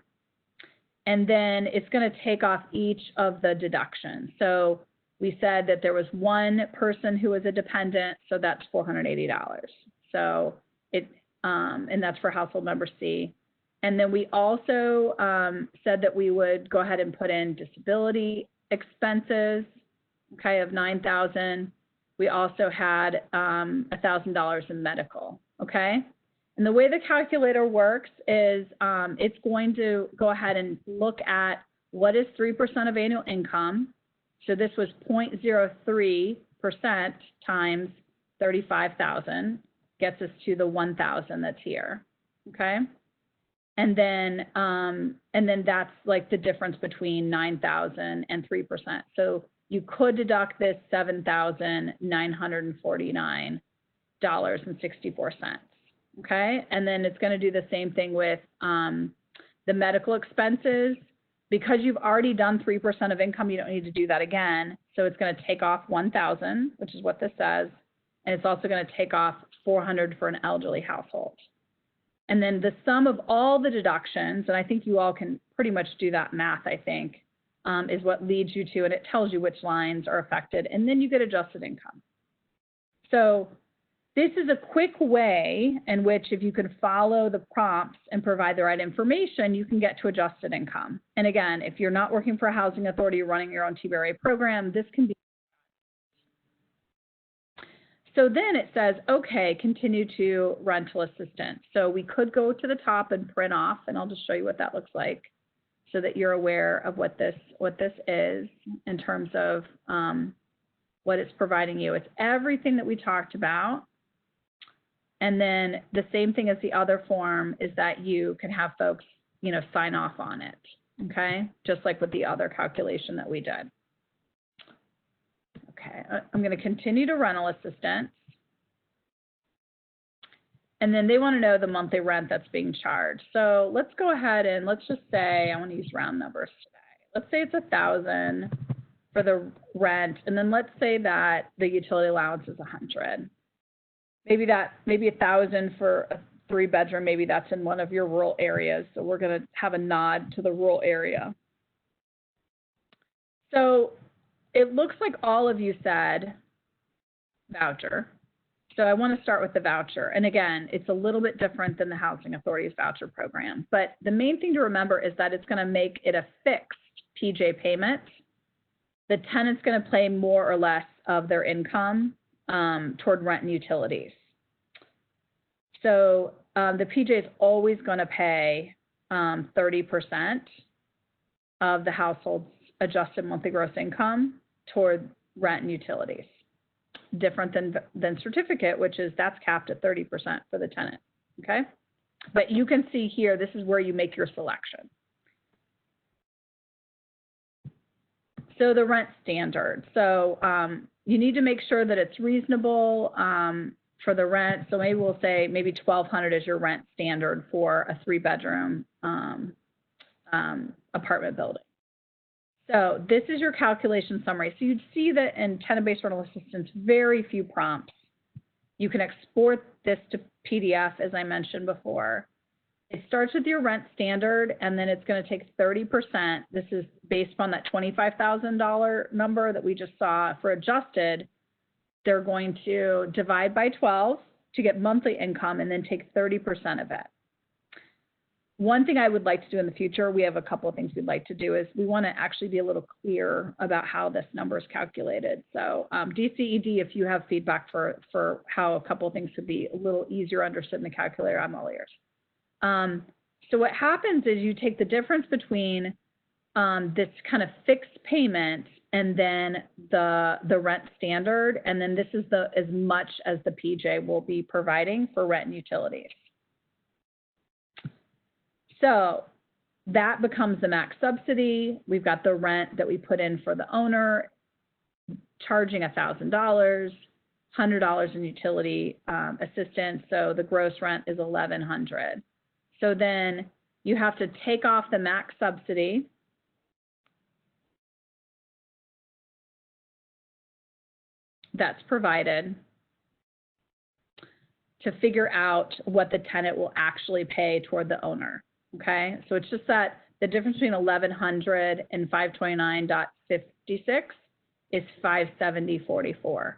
And then it's going to take off each of the deductions. So we said that there was one person who was a dependent, so that's $480. So and that's for household member C. And then we also said that we would go ahead and put in disability expenses, okay, of 9,000. We also had $1,000 in medical, okay? And the way the calculator works is it's going to go ahead and look at what is 3% of annual income. So this was 0.03% times 35,000 gets us to the 1,000 that's here, okay? And then that's like the difference between 9,000 and 3%. So you could deduct this $7,949.64. Okay, and then it's going to do the same thing with the medical expenses. Because you've already done 3% of income, you don't need to do that again. So it's going to take off 1,000, which is what this says, and it's also going to take off 400 for an elderly household. And then the sum of all the deductions, and I think you all can pretty much do that math, I think, is what leads you to, and it tells you which lines are affected, and then you get adjusted income. So this is a quick way in which, if you can follow the prompts and provide the right information, you can get to adjusted income. And again, if you're not working for a housing authority, you're running your own TBRA program, this can be. So then it says, okay, continue to rental assistance. So we could go to the top and print off, and I'll just show you what that looks like so that you're aware of what this is in terms of what it's providing you. It's everything that we talked about. And then the same thing as the other form is that you can have folks, sign off on it, okay? Just like with the other calculation that we did. Okay, I'm going to continue to rental assistance. And then they want to know the monthly rent that's being charged. So let's go ahead and let's just say, I want to use round numbers today. Let's say it's 1,000 for the rent. And then let's say that the utility allowance is 100. Maybe 1,000 for a 3-bedroom, maybe that's in one of your rural areas. So we're going to have a nod to the rural area. So it looks like all of you said voucher. So I want to start with the voucher. And again, it's a little bit different than the Housing Authority's voucher program. But the main thing to remember is that it's going to make it a fixed PJ payment. The tenant's going to pay more or less of their income toward rent and utilities. So the PJ is always going to pay 30% of the household's adjusted monthly gross income toward rent and utilities. Different than certificate, which is that's capped at 30% for the tenant, okay? But you can see here, this is where you make your selection. So the rent standard. So you need to make sure that it's reasonable for the rent. So maybe we'll say maybe $1,200 is your rent standard for a 3-bedroom apartment building. So this is your calculation summary. So you'd see that in tenant-based rental assistance, very few prompts. You can export this to PDF, as I mentioned before. It starts with your rent standard, and then it's going to take 30%. This is based on that $25,000 number that we just saw. For adjusted, they're going to divide by 12 to get monthly income and then take 30% of it. One thing I would like to do in the future, we have a couple of things we'd like to do, is we want to actually be a little clear about how this number is calculated. So DCED, if you have feedback for how a couple of things could be a little easier understood in the calculator, I'm all ears. So what happens is you take the difference between this kind of fixed payment and then the rent standard, and then this is as much as the PJ will be providing for rent and utilities. So that becomes the max subsidy. We've got the rent that we put in for the owner, charging $1,000, $100 in utility assistance. So the gross rent is $1,100. So then you have to take off the max subsidy. That's provided to figure out what the tenant will actually pay toward the owner. Okay, so it's just that the difference between 1,100 and 529.56 is 570.44.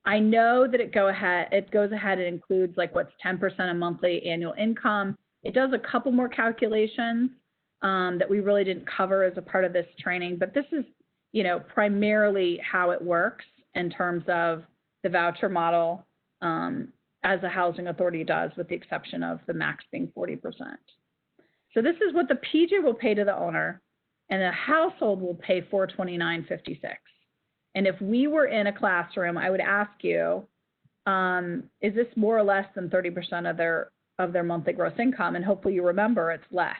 I know that it goes ahead and includes like what's 10% of monthly annual income. It does a couple more calculations that we really didn't cover as a part of this training, but this is, you know, primarily how it works in terms of the voucher model as a housing authority does, with the exception of the max being 40%. So this is what the PJ will pay to the owner, and the household will pay $429.56. And if we were in a classroom, I would ask you, is this more or less than 30% of their monthly gross income? And hopefully you remember it's less.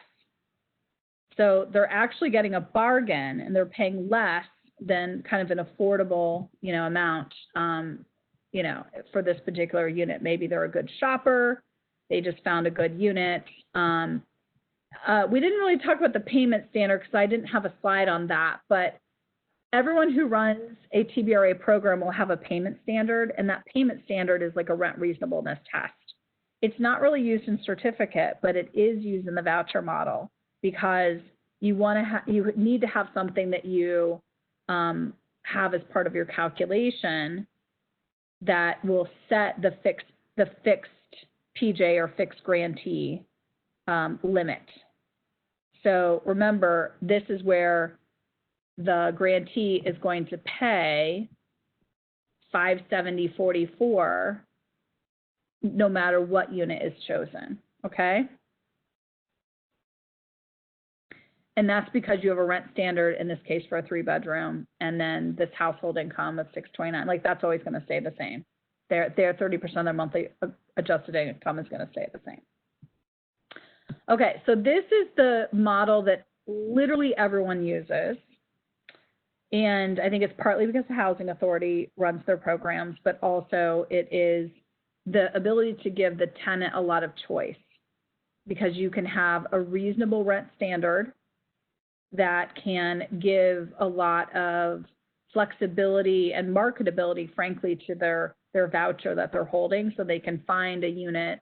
So they're actually getting a bargain, and they're paying less than kind of an affordable, you know, amount, you know, for this particular unit. Maybe they're a good shopper. They just found a good unit. We didn't really talk about the payment standard because I didn't have a slide on that, but everyone who runs a TBRA program will have a payment standard, and that payment standard is like a rent reasonableness test. It's not really used in certificate, but it is used in the voucher model because you need to have something that you have as part of your calculation that will set the fixed PJ or fixed grantee limit. So remember, this is where the grantee is going to pay $570.44 no matter what unit is chosen, okay? And that's because you have a rent standard, in this case for a 3-bedroom, and then this household income of $629. Like, that's always going to stay the same. Their 30% of their monthly adjusted income is going to stay the same. Okay, so this is the model that literally everyone uses. And I think it's partly because the housing authority runs their programs, but also it is the ability to give the tenant a lot of choice, because you can have a reasonable rent standard that can give a lot of flexibility and marketability, frankly, to their voucher that they're holding, so they can find a unit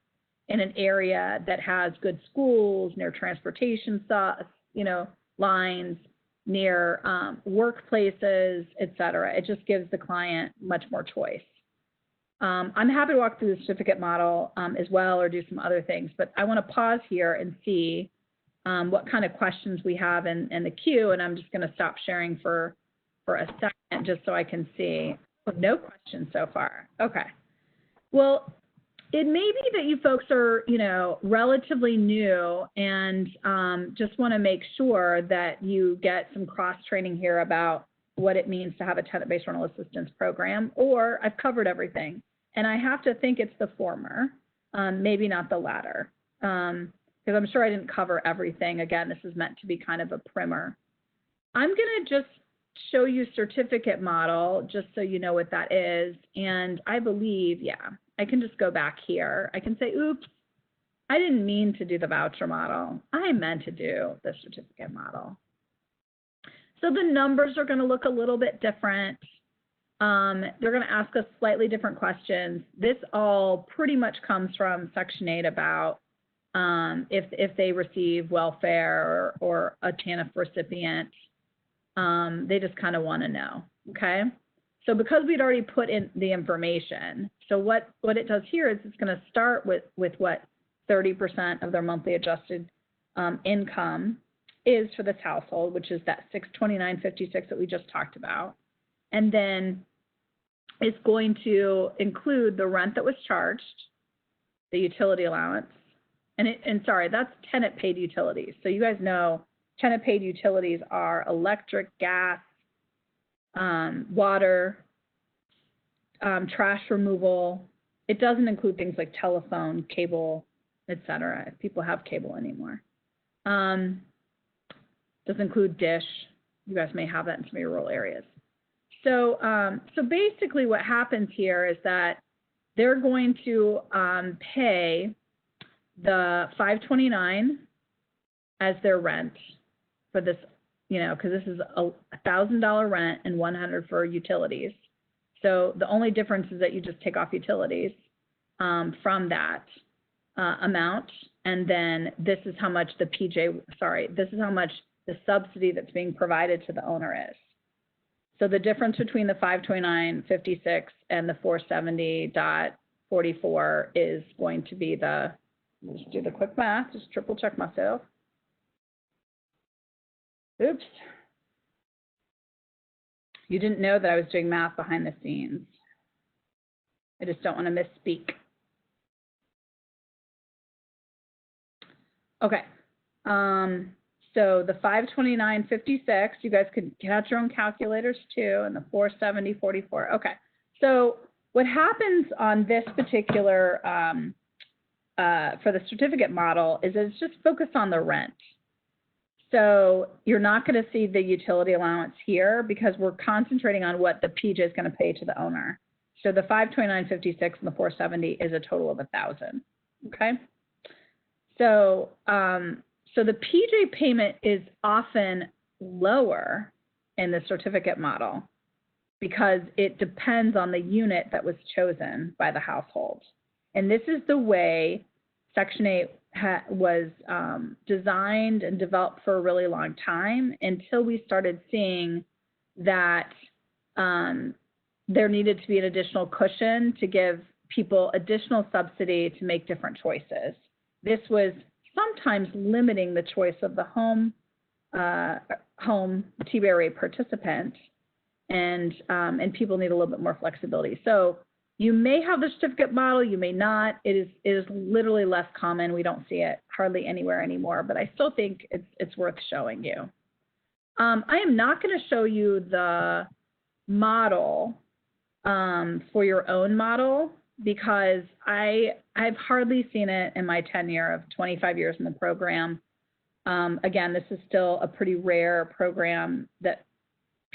in an area that has good schools, near transportation, you know, lines, near workplaces, et cetera. It just gives the client much more choice. I'm happy to walk through the certificate model as well, or do some other things, but I want to pause here and see what kind of questions we have in the queue, and I'm just going to stop sharing for a second just so I can see. Oh, no questions so far. Okay. Well, it may be that you folks are, you know, relatively new and just want to make sure that you get some cross-training here about what it means to have a tenant-based rental assistance program, or I've covered everything. And I have to think it's the former, maybe not the latter, because I'm sure I didn't cover everything. Again, this is meant to be kind of a primer. I'm going to just show you certificate model just so you know what that is. And I believe, yeah, I can just go back here. I can say, oops, I didn't mean to do the voucher model. I meant to do the certificate model. So the numbers are going to look a little bit different. They're going to ask us slightly different questions. This all pretty much comes from Section 8 about if they receive welfare or a TANF recipient. They just kind of want to know, okay? So because we'd already put in the information, so what it does here is it's going to start with what 30% of their monthly adjusted income is for this household, which is that $629.56 that we just talked about. And then it's going to include the rent that was charged, the utility allowance, and sorry, that's tenant paid utilities. So you guys know tenant paid utilities are electric, gas, water, trash removal. It doesn't include things like telephone, cable, etc. if people have cable anymore. Doesn't include dish. You guys may have that in some of your rural areas. So, so basically what happens here is that they're going to pay the $529 as their rent for this, you know, because this is a $1,000 rent and $100 for utilities. So the only difference is that you just take off utilities from that amount, and then this is how much the this is how much the subsidy that's being provided to the owner is. So the difference between the $529.56 and the $470.44 is going to be the, let's do the quick math, just triple check myself. Oops. You didn't know that I was doing math behind the scenes. I just don't want to misspeak. Okay. So the $529.56, you guys could get out your own calculators too, and the $470.44. Okay. So what happens on this particular, for the certificate model is it's just focused on the rent. So you're not going to see the utility allowance here because we're concentrating on what the PJ is going to pay to the owner. So the $529.56 and the $470 is a total of $1,000. Okay. So, so the PJ payment is often lower in the certificate model because it depends on the unit that was chosen by the household. And this is the way Section 8 was designed and developed for a really long time until we started seeing that there needed to be an additional cushion to give people additional subsidy to make different choices. This was sometimes limiting the choice of the home TBRA participant, and people need a little bit more flexibility. So you may have the certificate model, you may not. It is literally less common. We don't see it hardly anywhere anymore, but I still think it's worth showing you. I am not going to show you the model for your own model because I've hardly seen it in my tenure of 25 years in the program. Again, this is still a pretty rare program that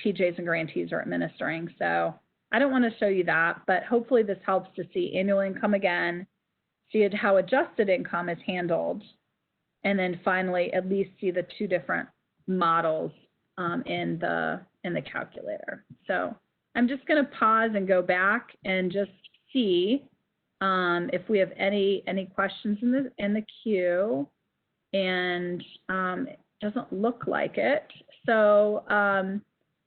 PJs and grantees are administering. So I don't want to show you that, but hopefully this helps to see annual income again, see how adjusted income is handled, and then finally at least see the two different models in the calculator. So I'm just going to pause and go back and just see if we have any questions in the queue, and it doesn't look like it. So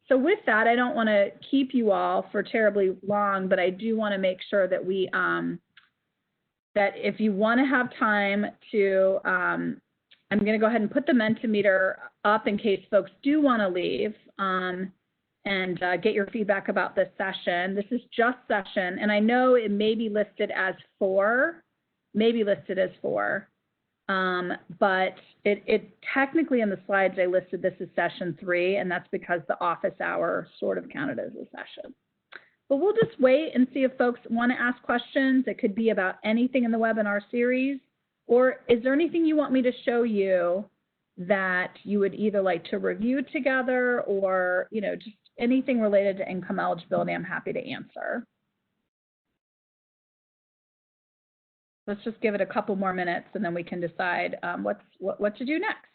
so with that, I don't want to keep you all for terribly long, but I do want to make sure that we that if you want to have time to, I'm going to go ahead and put the Mentimeter up in case folks do want to leave. And get your feedback about this session. This is just session, and I know it may be listed as 4, but it technically in the slides I listed this as session 3, and that's because the office hour sort of counted as a session. But we'll just wait and see if folks want to ask questions. It could be about anything in the webinar series, or is there anything you want me to show you that you would either like to review together, or just anything related to income eligibility, I'm happy to answer. Let's just give it a couple more minutes and then we can decide what to do next.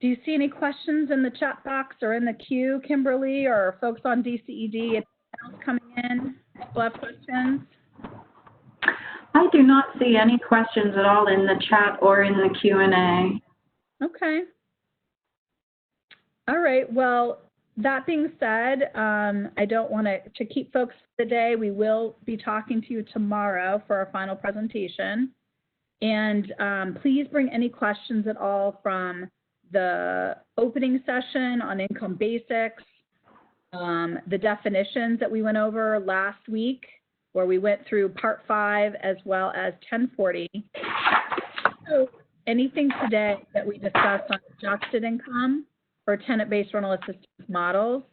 Do you see any questions in the chat box or in the queue, Kimberly, or folks on DCED? Anything else coming in? People have questions? I do not see any questions at all in the chat or in the Q&A. Okay. All right. Well, that being said, I don't want to keep folks today. We will be talking to you tomorrow for our final presentation. And please bring any questions at all from the opening session on income basics, the definitions that we went over last week, where we went through Part 5 as well as 1040. So anything today that we discussed on adjusted income or tenant-based rental assistance models,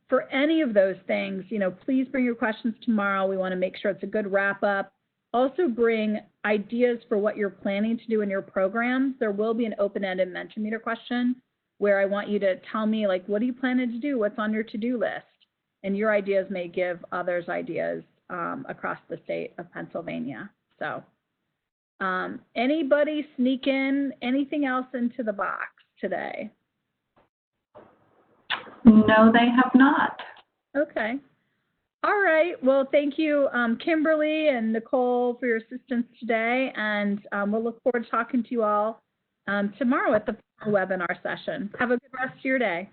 for any of those things, you know, please bring your questions tomorrow. We want to make sure it's a good wrap-up. Also bring ideas for what you're planning to do in your programs. There will be an open-ended Mentimeter question where I want you to tell me, like, what are you planning to do? What's on your to-do list? And your ideas may give others ideas across the state of Pennsylvania. So anybody sneak in anything else into the box today? No, they have not. Okay. All right. Well, thank you, Kimberly and Nicole, for your assistance today. And we'll look forward to talking to you all tomorrow at the webinar session. Have a good rest of your day.